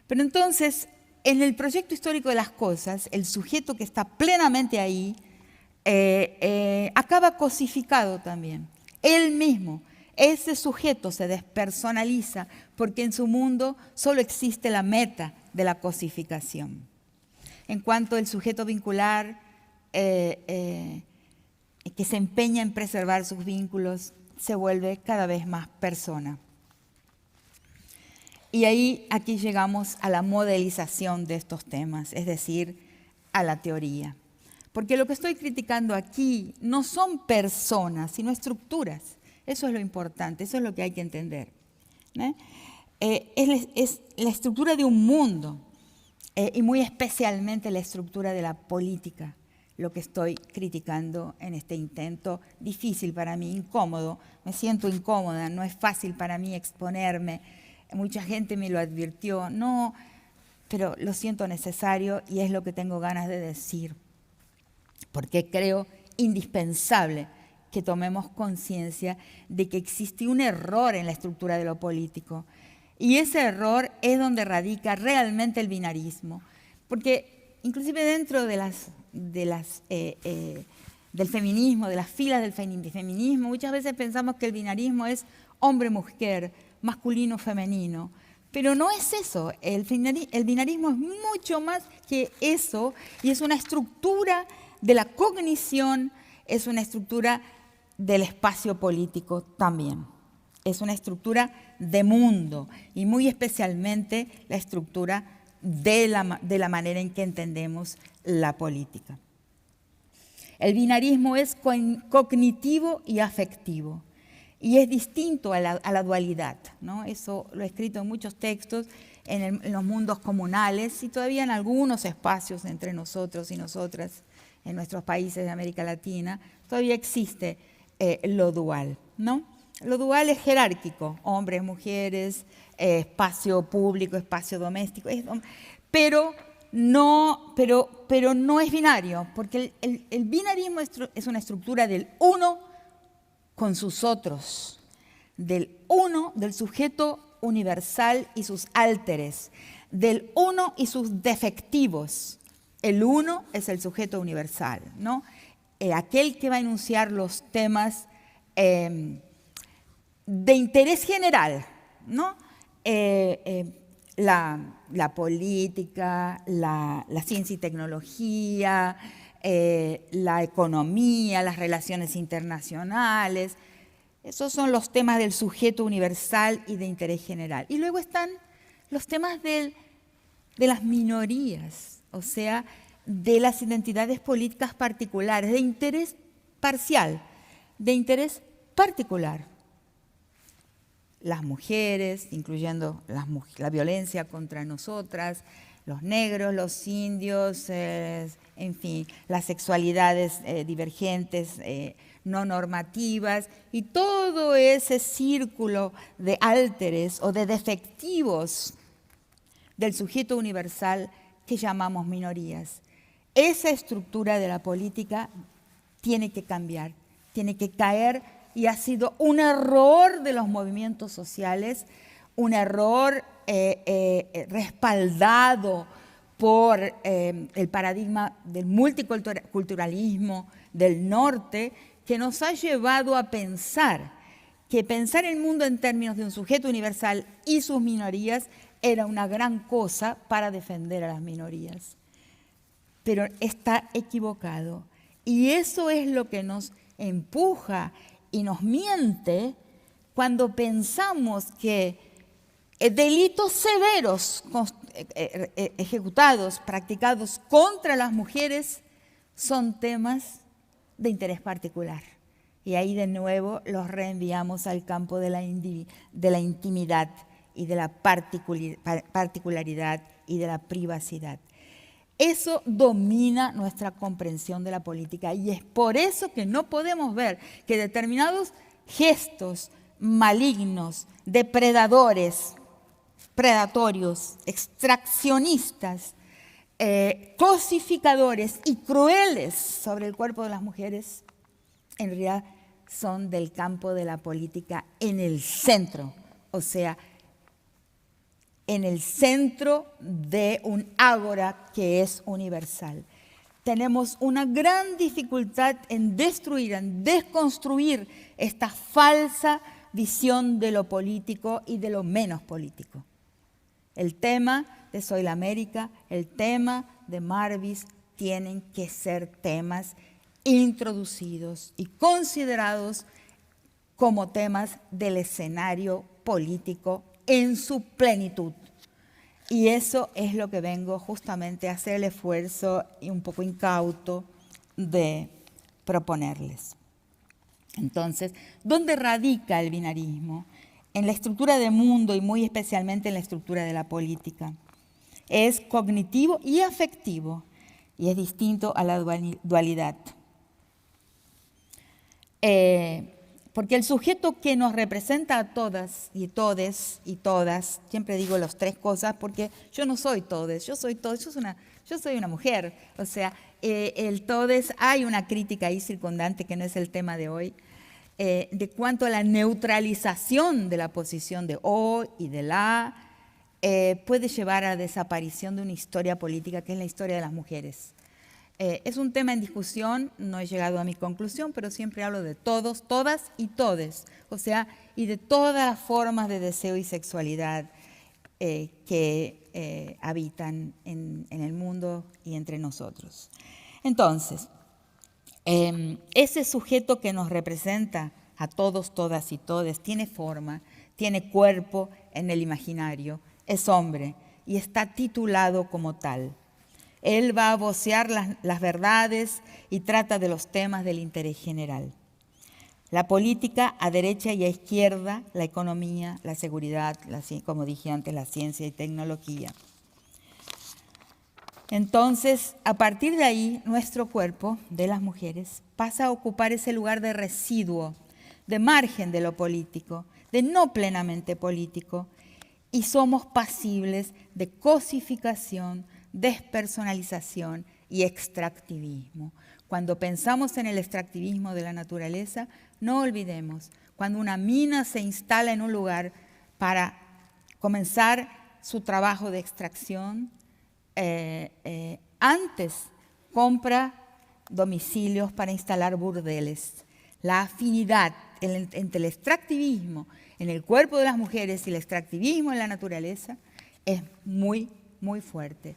Pero entonces, en el proyecto histórico de las cosas, el sujeto que está plenamente ahí acaba cosificado también. Él mismo, ese sujeto se despersonaliza porque en su mundo solo existe la meta de la cosificación. En cuanto el sujeto vincular que se empeña en preservar sus vínculos se vuelve cada vez más persona. Y aquí llegamos a la modelización de estos temas, es decir, a la teoría. Porque lo que estoy criticando aquí no son personas, sino estructuras. Eso es lo importante, eso es lo que hay que entender. Es la estructura de un mundo, y muy especialmente la estructura de la política, lo que estoy criticando en este intento difícil para mí, incómodo. Me siento incómoda, no es fácil para mí exponerme. Mucha gente me lo advirtió, no, pero lo siento necesario y es lo que tengo ganas de decir. Porque creo indispensable que tomemos conciencia de que existe un error en la estructura de lo político. Y ese error es donde radica realmente el binarismo. Porque inclusive dentro del feminismo, de las filas del feminismo, muchas veces pensamos que el binarismo es hombre-mujer, masculino-femenino. Pero no es eso. El binarismo es mucho más que eso y es una estructura de la cognición, es una estructura del espacio político también. Es una estructura de mundo y muy especialmente la estructura de la manera en que entendemos la política. El binarismo es cognitivo y afectivo y es distinto a la dualidad, ¿no? Eso lo he escrito en muchos textos en los mundos comunales y todavía en algunos espacios entre nosotros y nosotras en nuestros países de América Latina, todavía existe lo dual, ¿no? Lo dual es jerárquico, hombres, mujeres, espacio público, espacio doméstico, pero no es binario, porque el binarismo es una estructura del uno con sus otros, del uno, del sujeto universal y sus álteres, del uno y sus defectivos. El uno es el sujeto universal, ¿no? Aquel que va a enunciar los temas de interés general, ¿no? La política, la ciencia y tecnología, la economía, las relaciones internacionales. Esos son los temas del sujeto universal y de interés general. Y luego están los temas de las minorías, o sea, de las identidades políticas particulares, de interés parcial, de interés particular. Las mujeres, incluyendo la violencia contra nosotras, los negros, los indios, en fin, las sexualidades divergentes, no normativas, y todo ese círculo de álteres o de defectivos del sujeto universal que llamamos minorías. Esa estructura de la política tiene que cambiar, tiene que caer, y ha sido un error de los movimientos sociales, un error respaldado por el paradigma del multiculturalismo del norte, que nos ha llevado a pensar que pensar el mundo en términos de un sujeto universal y sus minorías era una gran cosa para defender a las minorías. Pero está equivocado. Y eso es lo que nos empuja y nos miente cuando pensamos que delitos severos ejecutados, practicados contra las mujeres, son temas de interés particular. Y ahí de nuevo los reenviamos al campo de la intimidad y de la particularidad y de la privacidad. Eso domina nuestra comprensión de la política y es por eso que no podemos ver que determinados gestos malignos, depredatorios, extraccionistas, cosificadores y crueles sobre el cuerpo de las mujeres, en realidad son del campo de la política en el centro, o sea, en el centro de un ágora que es universal. Tenemos una gran dificultad en destruir, en desconstruir esta falsa visión de lo político y de lo menos político. El tema de Soy la América, el tema de Marvis, tienen que ser temas introducidos y considerados como temas del escenario político en su plenitud. Y eso es lo que vengo justamente a hacer el esfuerzo y un poco incauto de proponerles. Entonces, ¿dónde radica el binarismo? En la estructura del mundo y muy especialmente en la estructura de la política. Es cognitivo y afectivo y es distinto a la dualidad. Porque el sujeto que nos representa a todas y todes y todas, siempre digo las tres cosas porque yo no soy todes, yo soy todes, yo soy una mujer. O sea, el todes, hay una crítica ahí circundante que no es el tema de hoy, de cuanto a la neutralización de la posición de o y de la puede llevar a la desaparición de una historia política que es la historia de las mujeres. Es un tema en discusión, no he llegado a mi conclusión, pero siempre hablo de todos, todas y todes, o sea, y de todas las formas de deseo y sexualidad que habitan en el mundo y entre nosotros. Entonces, ese sujeto que nos representa a todos, todas y todes tiene forma, tiene cuerpo en el imaginario, es hombre y está titulado como tal. Él va a vocear las verdades y trata de los temas del interés general. La política a derecha y a izquierda, la economía, la seguridad, como dije antes, la ciencia y tecnología. Entonces, a partir de ahí, nuestro cuerpo de las mujeres pasa a ocupar ese lugar de residuo, de margen de lo político, de no plenamente político, y somos pasibles de cosificación, despersonalización y extractivismo. Cuando pensamos en el extractivismo de la naturaleza, no olvidemos, cuando una mina se instala en un lugar para comenzar su trabajo de extracción, antes compra domicilios para instalar burdeles. La afinidad entre el extractivismo en el cuerpo de las mujeres y el extractivismo en la naturaleza es muy, muy fuerte.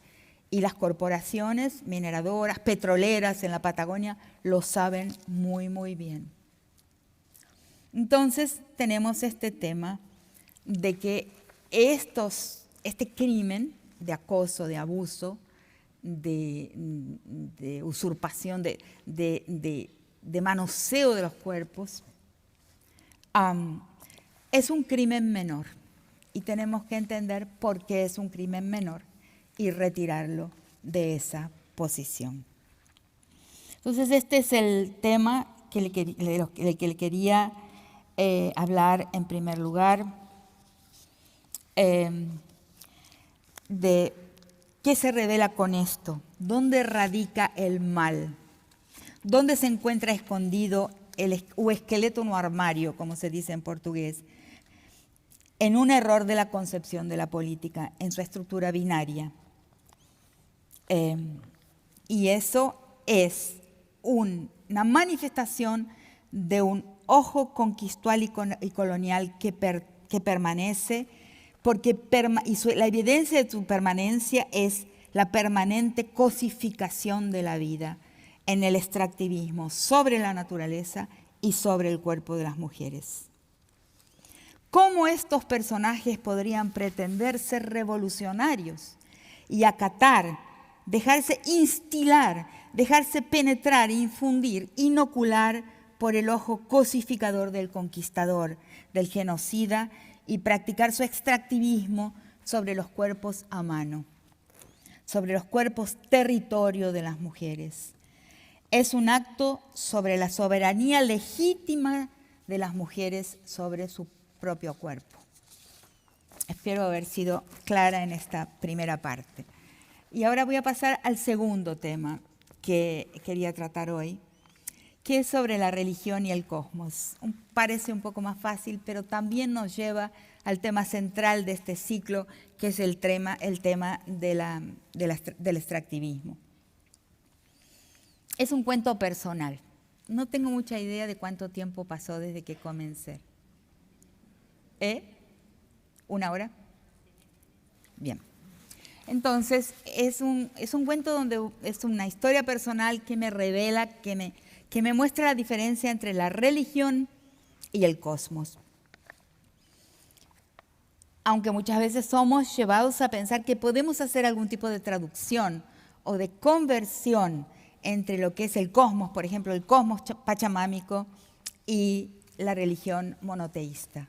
Y las corporaciones mineradoras, petroleras en la Patagonia lo saben muy, muy bien. Entonces tenemos este tema de que este crimen de acoso, de abuso, de usurpación, de manoseo de los cuerpos, es un crimen menor. Y tenemos que entender por qué es un crimen menor y retirarlo de esa posición. Entonces, este es el tema que le quería hablar en primer lugar, de qué se revela con esto, dónde radica el mal, dónde se encuentra escondido o esqueleto no armario, como se dice en portugués, en un error de la concepción de la política, en su estructura binaria. Y eso es una manifestación de un ojo conquistal y colonial que permanece, la evidencia de su permanencia es la permanente cosificación de la vida en el extractivismo sobre la naturaleza y sobre el cuerpo de las mujeres. ¿Cómo estos personajes podrían pretender ser revolucionarios y acatar, dejarse instilar, dejarse penetrar, infundir, inocular por el ojo cosificador del conquistador, del genocida, y practicar su extractivismo sobre los cuerpos a mano, sobre los cuerpos territorio de las mujeres? Es un acto sobre la soberanía legítima de las mujeres sobre su propio cuerpo. Espero haber sido clara en esta primera parte. Y ahora voy a pasar al segundo tema que quería tratar hoy, que es sobre la religión y el cosmos. Parece un poco más fácil, pero también nos lleva al tema central de este ciclo, que es el tema del extractivismo. Es un cuento personal. No tengo mucha idea de cuánto tiempo pasó desde que comencé. ¿Una hora? Bien. Entonces, es un cuento donde es una historia personal que me revela, que me muestra la diferencia entre la religión y el cosmos. Aunque muchas veces somos llevados a pensar que podemos hacer algún tipo de traducción o de conversión entre lo que es el cosmos, por ejemplo, el cosmos pachamámico y la religión monoteísta.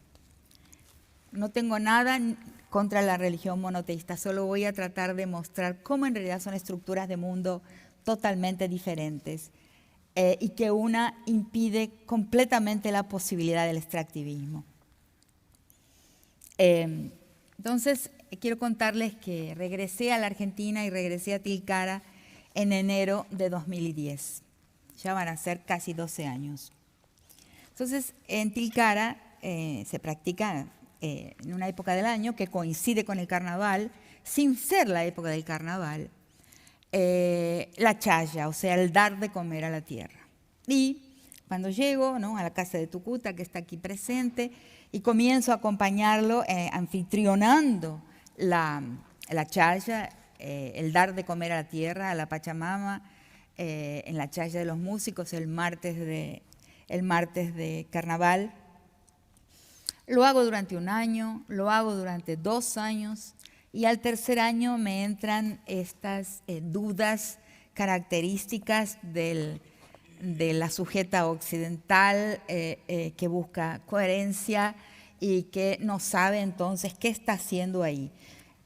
No tengo nada contra la religión monoteísta, solo voy a tratar de mostrar cómo en realidad son estructuras de mundo totalmente diferentes y que una impide completamente la posibilidad del extractivismo. Entonces, quiero contarles que regresé a la Argentina y regresé a Tilcara en enero de 2010. Ya van a ser casi 12 años. Entonces, en Tilcara se practica en una época del año que coincide con el carnaval, sin ser la época del carnaval, la chaya, o sea, el dar de comer a la tierra. Y cuando llego, ¿no?, a la casa de Tucuta, que está aquí presente, y comienzo a acompañarlo anfitrionando la chaya, el dar de comer a la tierra, a la Pachamama, en la chaya de los músicos, el martes de carnaval. Lo hago durante 1 año, lo hago durante 2 años, y al tercer año me entran estas dudas características de la sujeta occidental que busca coherencia y que no sabe entonces qué está haciendo ahí.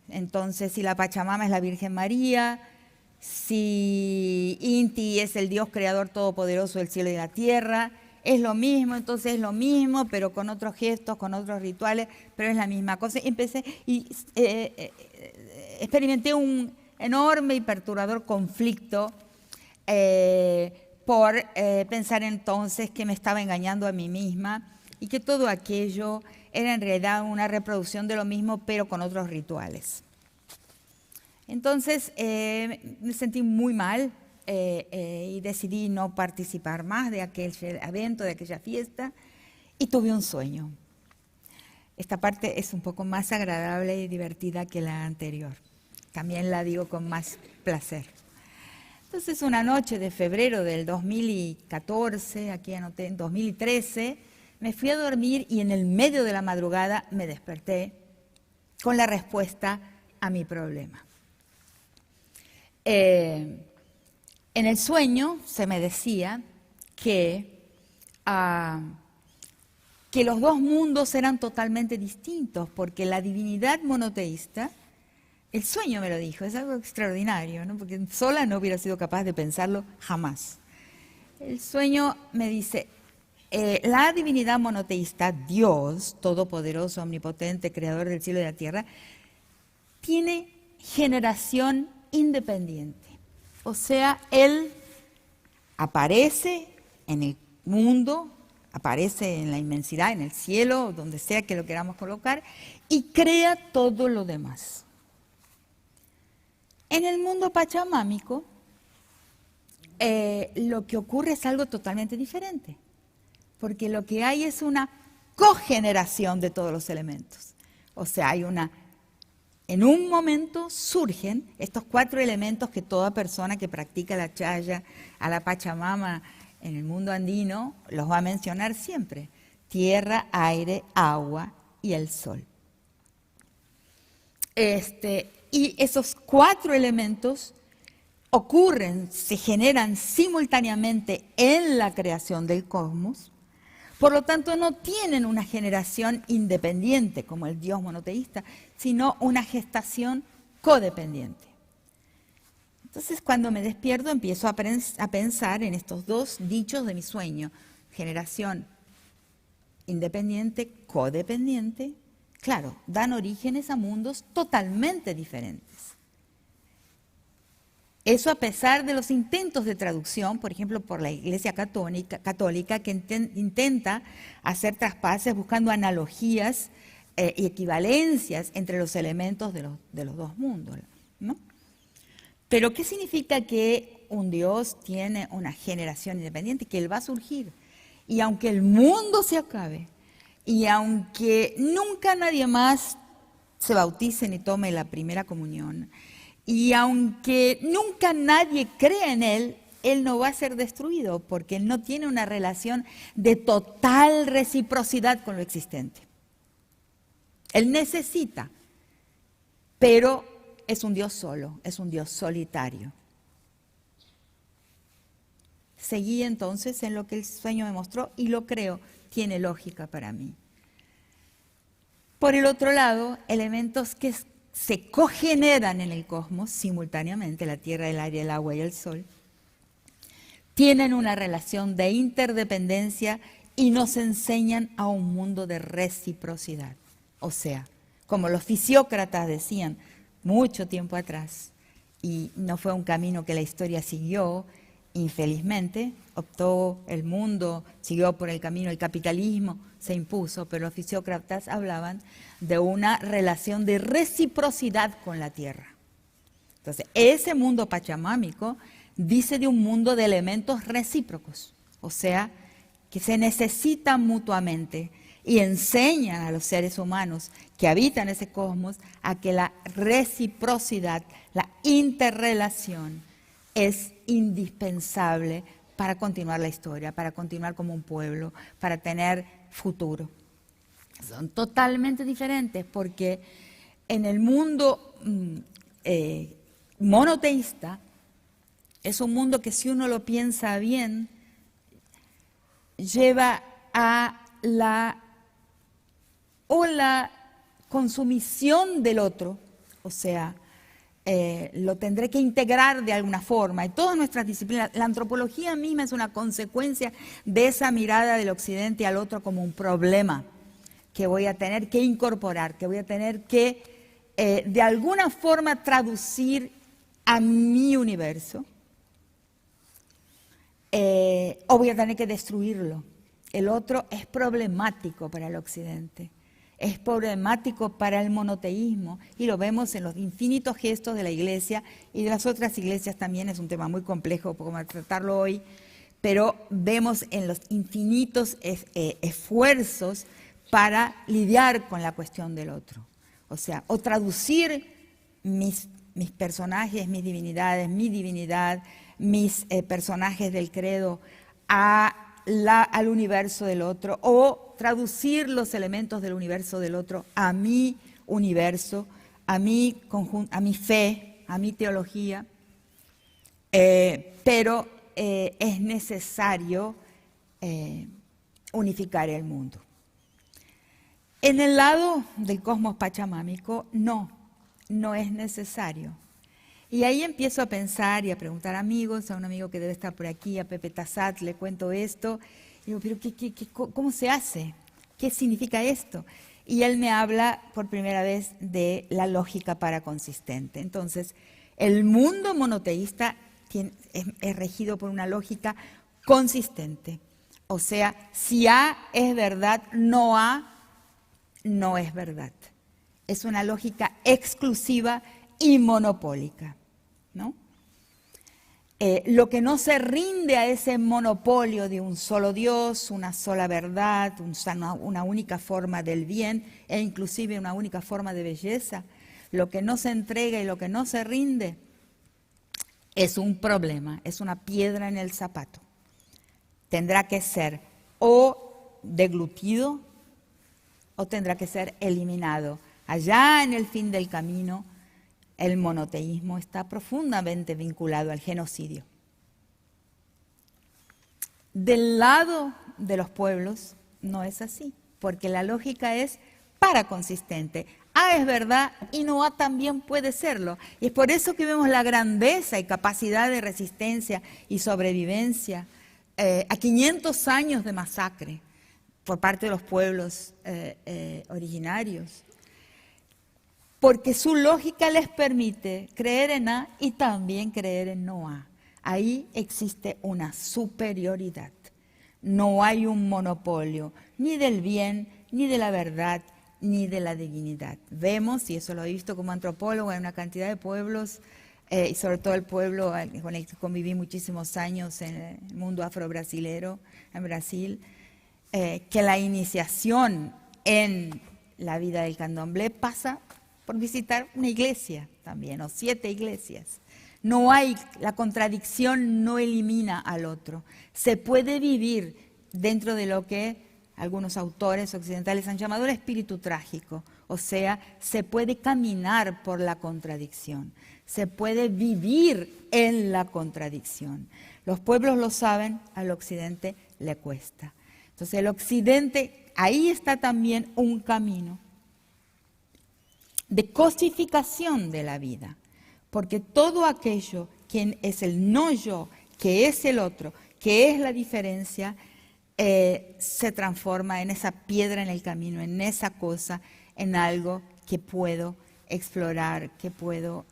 Entonces, si la Pachamama es la Virgen María, si Inti es el Dios creador todopoderoso del cielo y de la tierra, es lo mismo, entonces es lo mismo, pero con otros gestos, con otros rituales, pero es la misma cosa. Empecé y experimenté un enorme y perturbador conflicto por pensar entonces que me estaba engañando a mí misma y que todo aquello era en realidad una reproducción de lo mismo, pero con otros rituales. Entonces me sentí muy mal y decidí no participar más de aquel evento, de aquella fiesta, y tuve un sueño. Esta parte es un poco más agradable y divertida que la anterior. También la digo con más placer. Entonces, una noche de febrero del 2014, aquí anoté en 2013, me fui a dormir y en el medio de la madrugada me desperté con la respuesta a mi problema. En el sueño se me decía que los dos mundos eran totalmente distintos, porque la divinidad monoteísta, el sueño me lo dijo, es algo extraordinario, ¿no?, porque sola no hubiera sido capaz de pensarlo jamás. El sueño me dice, la divinidad monoteísta, Dios, todopoderoso, omnipotente, creador del cielo y de la tierra, tiene generación independiente. O sea, Él aparece en el mundo, aparece en la inmensidad, en el cielo, donde sea que lo queramos colocar, y crea todo lo demás. En el mundo pachamámico, lo que ocurre es algo totalmente diferente, porque lo que hay es una cogeneración de todos los elementos. O sea, en un momento surgen estos 4 elementos que toda persona que practica la chaya, a la Pachamama en el mundo andino, los va a mencionar siempre: tierra, aire, agua y el sol. Y esos 4 elementos se generan simultáneamente en la creación del cosmos, por lo tanto no tienen una generación independiente como el Dios monoteísta, sino una gestación codependiente. Entonces, cuando me despierto empiezo a pensar en estos 2 dichos de mi sueño: generación independiente, codependiente, claro, dan orígenes a mundos totalmente diferentes. Eso a pesar de los intentos de traducción, por ejemplo, por la Iglesia Católica que intenta hacer traspases buscando analogías y equivalencias entre los elementos de los dos mundos, ¿no? Pero ¿qué significa que un Dios tiene una generación independiente? Que Él va a surgir. Y aunque el mundo se acabe, y aunque nunca nadie más se bautice ni tome la primera comunión, y aunque nunca nadie crea en Él, Él no va a ser destruido, porque Él no tiene una relación de total reciprocidad con lo existente. Él necesita, pero es un Dios solo, es un Dios solitario. Seguí entonces en lo que el sueño me mostró y lo creo, tiene lógica para mí. Por el otro lado, elementos que se cogeneran en el cosmos simultáneamente, la tierra, el aire, el agua y el sol, tienen una relación de interdependencia y nos enseñan a un mundo de reciprocidad. O sea, como los fisiócratas decían mucho tiempo atrás, y no fue un camino que la historia siguió, infelizmente, optó el mundo, siguió por el camino del capitalismo, se impuso, pero los fisiócratas hablaban de una relación de reciprocidad con la tierra. Entonces, ese mundo pachamámico dice de un mundo de elementos recíprocos, o sea, que se necesitan mutuamente y enseñan a los seres humanos que habitan ese cosmos a que la reciprocidad, la interrelación es indispensable para continuar la historia, para continuar como un pueblo, para tener futuro. Son totalmente diferentes porque en el mundo monoteísta es un mundo que, si uno lo piensa bien, lleva a la consumición del otro, o sea, lo tendré que integrar de alguna forma. Y todas nuestras disciplinas, la antropología misma es una consecuencia de esa mirada del occidente al otro como un problema que voy a tener que incorporar, que voy a tener que de alguna forma traducir a mi universo, o voy a tener que destruirlo. El otro es problemático para el occidente. Es problemático para el monoteísmo y lo vemos en los infinitos gestos de la Iglesia y de las otras iglesias también. Es un tema muy complejo para tratarlo hoy, pero vemos en los infinitos esfuerzos para lidiar con la cuestión del otro. O sea, o traducir mis personajes, mis divinidades, mi divinidad, mis personajes del credo al universo del otro, o traducir los elementos del universo del otro a mi universo, a mi fe, a mi teología, pero es necesario unificar el mundo. En el lado del cosmos pachamámico, no es necesario. Y ahí empiezo a pensar y a preguntar a amigos, a un amigo que debe estar por aquí, a Pepe Tassat, le cuento esto. Y digo, pero ¿cómo se hace? ¿Qué significa esto? Y él me habla por primera vez de la lógica paraconsistente. Entonces, el mundo monoteísta es regido por una lógica consistente. O sea, si A es verdad, no A no es verdad. Es una lógica exclusiva y monopólica, ¿no? Lo que no se rinde a ese monopolio de un solo Dios, una sola verdad, una única forma del bien e inclusive una única forma de belleza, lo que no se entrega y lo que no se rinde es un problema, es una piedra en el zapato. Tendrá que ser o deglutido o tendrá que ser eliminado. Allá en el fin del camino, el monoteísmo está profundamente vinculado al genocidio. Del lado de los pueblos no es así, porque la lógica es paraconsistente. A es verdad y no A también puede serlo. Y es por eso que vemos la grandeza y capacidad de resistencia y sobrevivencia a 500 años de masacre, por parte de los pueblos originarios, porque su lógica les permite creer en A y también creer en no A. Ahí existe una superioridad. No hay un monopolio ni del bien, ni de la verdad, ni de la dignidad. Vemos, y eso lo he visto como antropólogo en una cantidad de pueblos, y sobre todo el pueblo con el que conviví muchísimos años en el mundo afro-brasilero, en Brasil, que la iniciación en la vida del candomblé pasa por visitar una iglesia también, o 7 iglesias. No hay, la contradicción no elimina al otro. Se puede vivir dentro de lo que algunos autores occidentales han llamado el espíritu trágico, o sea, se puede caminar por la contradicción, se puede vivir en la contradicción. Los pueblos lo saben, al occidente le cuesta. Entonces el occidente, ahí está también un camino de cosificación de la vida, porque todo aquello que es el no yo, que es el otro, que es la diferencia, se transforma en esa piedra en el camino, en esa cosa, en algo que puedo explorar, que puedo,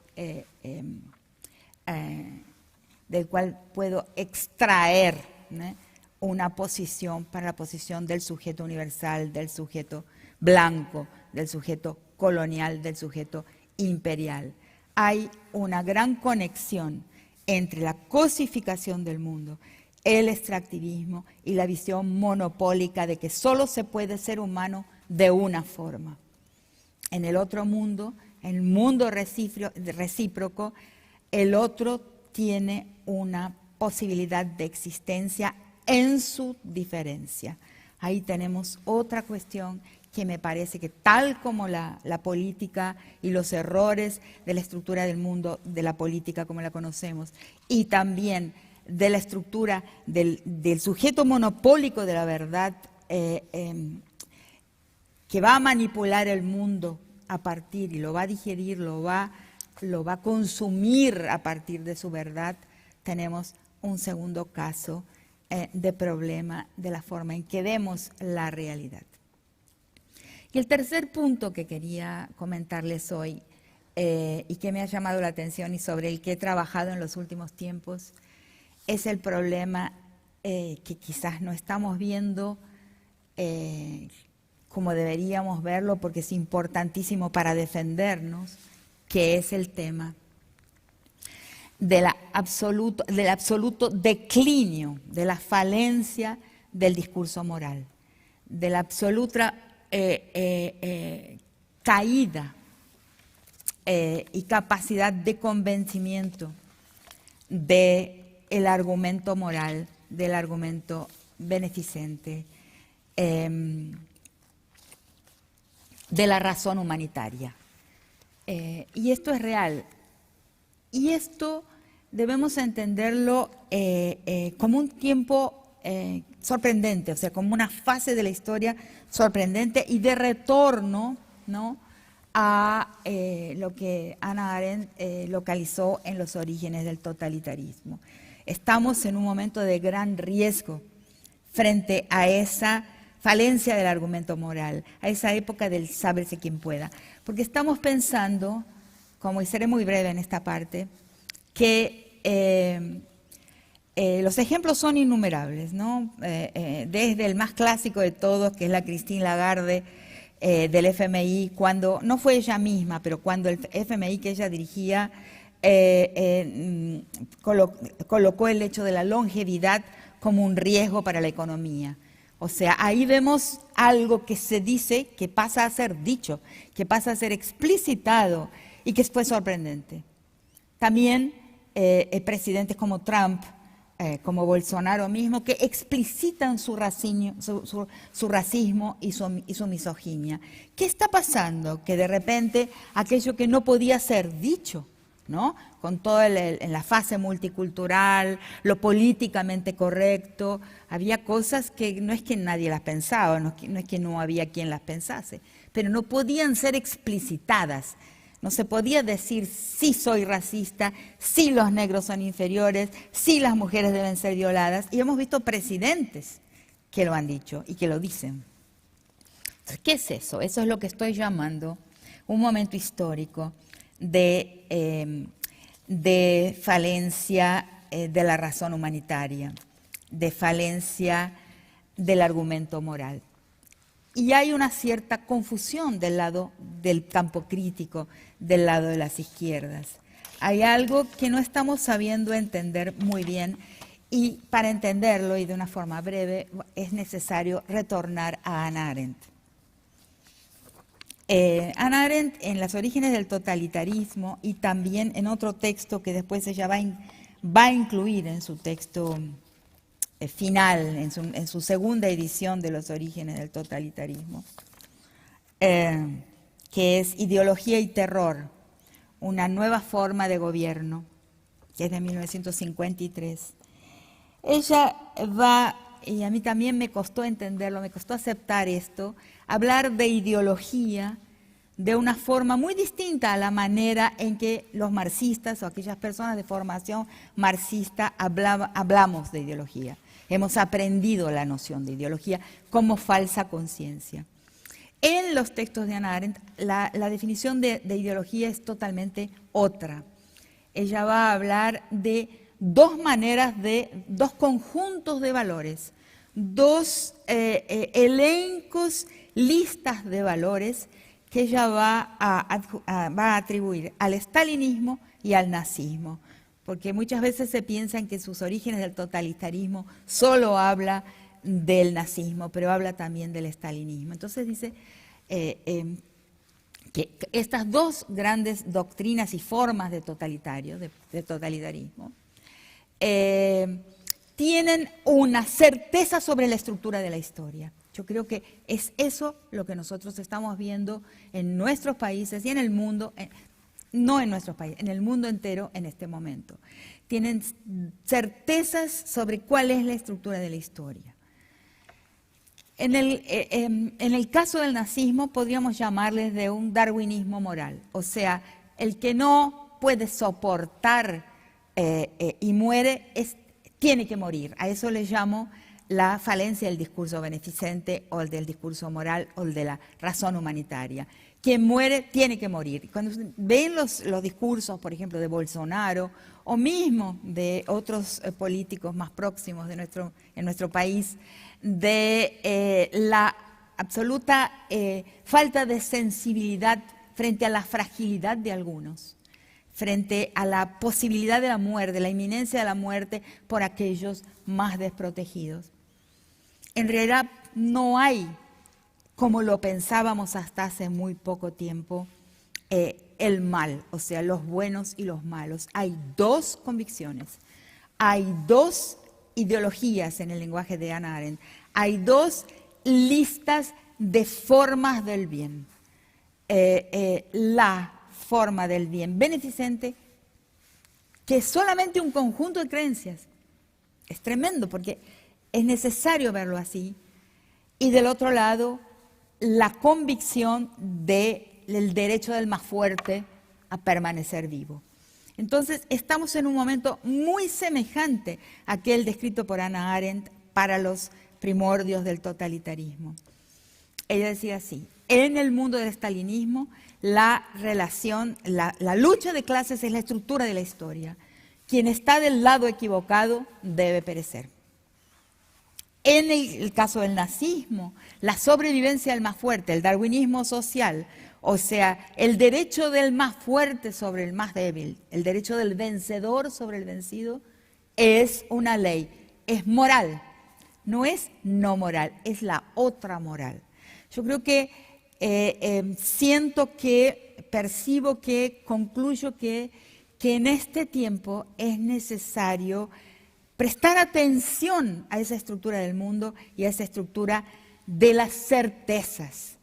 del cual puedo extraer, ¿no?, una posición para la posición del sujeto universal, del sujeto blanco, del sujeto colonial, del sujeto imperial. Hay una gran conexión entre la cosificación del mundo, el extractivismo y la visión monopólica de que solo se puede ser humano de una forma. En el otro mundo, en el mundo recíproco, el otro tiene una posibilidad de existencia en su diferencia. Ahí tenemos otra cuestión que me parece que tal como la política y los errores de la estructura del mundo, de la política como la conocemos, y también de la estructura del sujeto monopólico de la verdad, que va a manipular el mundo a partir, y lo va a digerir, lo va a consumir a partir de su verdad, tenemos un segundo caso de problema de la forma en que vemos la realidad. Y el tercer punto que quería comentarles hoy, y que me ha llamado la atención y sobre el que he trabajado en los últimos tiempos, es el problema que quizás no estamos viendo como deberíamos verlo, porque es importantísimo para defendernos, que es el tema del absoluto declinio, de la falencia del discurso moral, de la absoluta caída y capacidad de convencimiento del argumento moral, del argumento beneficente, de la razón humanitaria. Y esto es real. Y esto debemos entenderlo como un tiempo sorprendente, o sea, como una fase de la historia sorprendente y de retorno, ¿no?, a lo que Hannah Arendt localizó en los orígenes del totalitarismo. Estamos en un momento de gran riesgo frente a esa falencia del argumento moral, a esa época del sábese quien pueda, porque estamos pensando, como y seré muy breve en esta parte, que los ejemplos son innumerables, ¿no? Desde el más clásico de todos, que es la Christine Lagarde del FMI, cuando, no fue ella misma, pero cuando el FMI que ella dirigía colocó el hecho de la longevidad como un riesgo para la economía. O sea, ahí vemos algo que se dice, que pasa a ser dicho, que pasa a ser explicitado y que fue sorprendente. También presidentes como Trump, como Bolsonaro mismo, que explicitan su racismo y su misoginia. ¿Qué está pasando? Que de repente aquello que no podía ser dicho, ¿no?, con todo en la fase multicultural, lo políticamente correcto, había cosas que no es que nadie las pensaba, no es que no había quien las pensase, pero no podían ser explicitadas. No se podía decir sí soy racista, sí los negros son inferiores, sí las mujeres deben ser violadas. Y hemos visto presidentes que lo han dicho y que lo dicen. Entonces, ¿qué es eso? Eso es lo que estoy llamando un momento histórico de falencia de la razón humanitaria, de falencia del argumento moral. Y hay una cierta confusión del lado del campo crítico, del lado de las izquierdas. Hay algo que no estamos sabiendo entender muy bien, y para entenderlo, y de una forma breve, es necesario retornar a Hannah Arendt. Hannah Arendt, en Los orígenes del totalitarismo, y también en otro texto que después ella va a incluir en su texto final, en su segunda edición de Los orígenes del totalitarismo, que es Ideología y terror, una nueva forma de gobierno, que es de 1953. Ella va, y a mí también me costó entenderlo, me costó aceptar esto, hablar de ideología de una forma muy distinta a la manera en que los marxistas o aquellas personas de formación marxista hablamos de ideología. Hemos aprendido la noción de ideología como falsa conciencia. En los textos de Hannah Arendt, la definición de ideología es totalmente otra. Ella va a hablar de dos conjuntos de valores, dos elencos, listas de valores que ella va a atribuir al stalinismo y al nazismo, porque muchas veces se piensa que sus orígenes del totalitarismo solo habla del nazismo, pero habla también del stalinismo. Entonces dice que estas dos grandes doctrinas y formas de totalitarismo tienen una certeza sobre la estructura de la historia. Yo creo que es eso lo que nosotros estamos viendo en nuestros países y en el mundo, no en nuestros países, en el mundo entero en este momento. Tienen certezas sobre cuál es la estructura de la historia. En el caso del nazismo podríamos llamarles de un darwinismo moral, o sea, el que no puede soportar y muere tiene que morir. A eso le llamo la falencia del discurso beneficente o el del discurso moral o el de la razón humanitaria. Quien muere tiene que morir. Cuando ven los discursos, por ejemplo, de Bolsonaro o mismo de otros políticos más próximos en nuestro país, de la absoluta falta de sensibilidad frente a la fragilidad de algunos, frente a la posibilidad de la muerte, la inminencia de la muerte por aquellos más desprotegidos. En realidad no hay, como lo pensábamos hasta hace muy poco tiempo, el mal, o sea, los buenos y los malos. Hay dos convicciones, hay dos ideologías en el lenguaje de Hannah Arendt, hay dos listas de formas del bien. La forma del bien beneficente, que es solamente un conjunto de creencias. Es tremendo porque es necesario verlo así. Y del otro lado, la convicción del derecho del más fuerte a permanecer vivo. Entonces, estamos en un momento muy semejante a aquel descrito por Hannah Arendt para los primordios del totalitarismo. Ella decía así: en el mundo del stalinismo, la lucha de clases es la estructura de la historia. Quien está del lado equivocado debe perecer. En el caso del nazismo, la sobrevivencia del más fuerte, el darwinismo social, o sea, el derecho del más fuerte sobre el más débil, el derecho del vencedor sobre el vencido, es una ley, es moral, no es no moral, es la otra moral. Yo creo que siento que, percibo que, concluyo que en este tiempo es necesario prestar atención a esa estructura del mundo y a esa estructura de las certezas,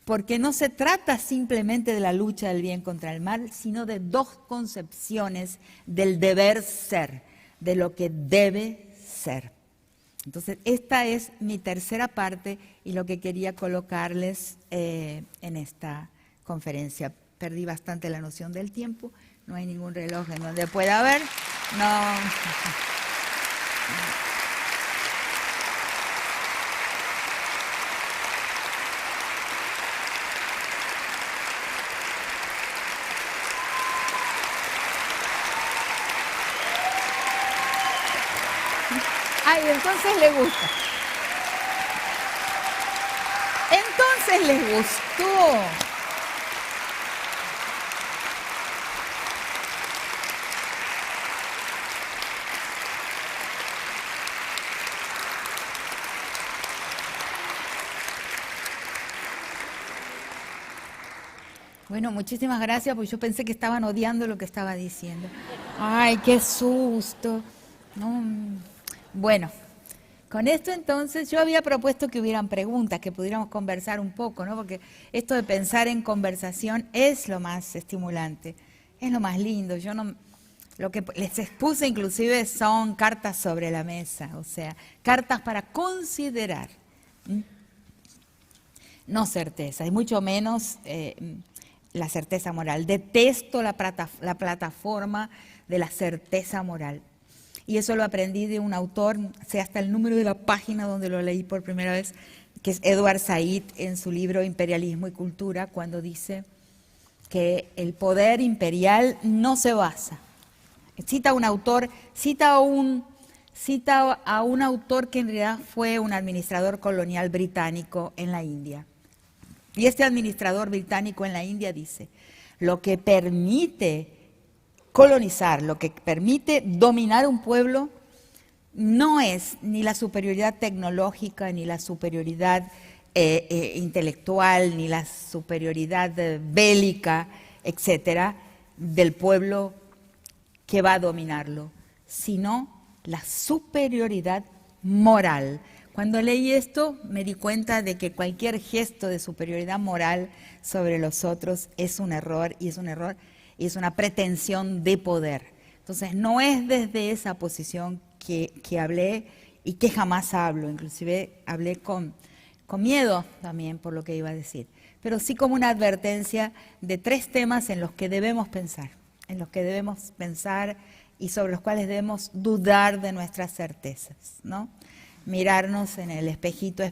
porque no se trata simplemente de la lucha del bien contra el mal, sino de dos concepciones del deber ser, de lo que debe ser. Entonces, esta es mi tercera parte y lo que quería colocarles en esta conferencia. Perdí bastante la noción del tiempo, no hay ningún reloj en donde pueda ver, no. Ay, entonces le gusta. Entonces les gustó. Bueno, muchísimas gracias, porque yo pensé que estaban odiando lo que estaba diciendo. Ay, qué susto. No. Bueno, con esto entonces yo había propuesto que hubieran preguntas, que pudiéramos conversar un poco, ¿no? Porque esto de pensar en conversación es lo más estimulante, es lo más lindo. Yo no, lo que les expuse inclusive son cartas sobre la mesa, o sea, cartas para considerar, no certeza, y mucho menos la certeza moral. Detesto la plataforma de la certeza moral. Y eso lo aprendí de un autor, sé hasta el número de la página donde lo leí por primera vez, que es Edward Said en su libro Imperialismo y Cultura, cuando dice que el poder imperial no se basa. Cita a un autor, cita a un autor que en realidad fue un administrador colonial británico en la India. Y este administrador británico en la India dice, lo que permite colonizar, lo que permite dominar un pueblo, no es ni la superioridad tecnológica, ni la superioridad intelectual, ni la superioridad bélica, etcétera, del pueblo que va a dominarlo, sino la superioridad moral. Cuando leí esto me di cuenta de que cualquier gesto de superioridad moral sobre los otros es un error, y es una pretensión de poder. Entonces no es desde esa posición que hablé y que jamás hablo, inclusive hablé con miedo también por lo que iba a decir, pero sí como una advertencia de 3 temas en los que debemos pensar, y sobre los cuales debemos dudar de nuestras certezas, ¿no? Mirarnos en el espejito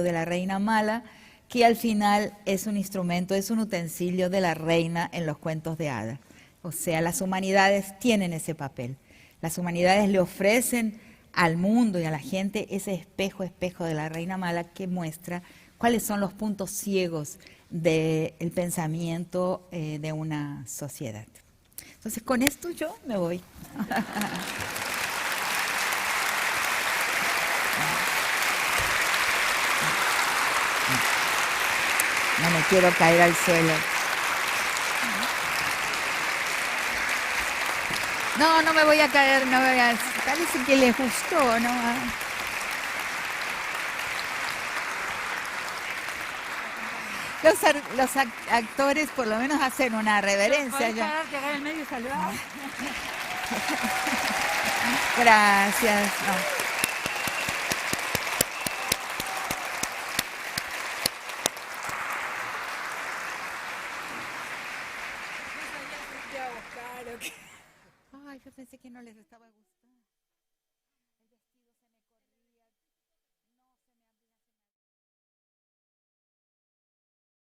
de la reina mala, que al final es un instrumento, es un utensilio de la reina en los cuentos de hadas. O sea, las humanidades tienen ese papel. Las humanidades le ofrecen al mundo y a la gente ese espejo de la reina mala que muestra cuáles son los puntos ciegos del pensamiento de una sociedad. Entonces, con esto yo me voy. No me quiero caer al suelo. No, no me voy a caer, no voy a... Parece que les gustó, ¿no? Los actores por lo menos hacen una reverencia ya. Gracias. No. Ay, yo pensé que no les estaba gustando.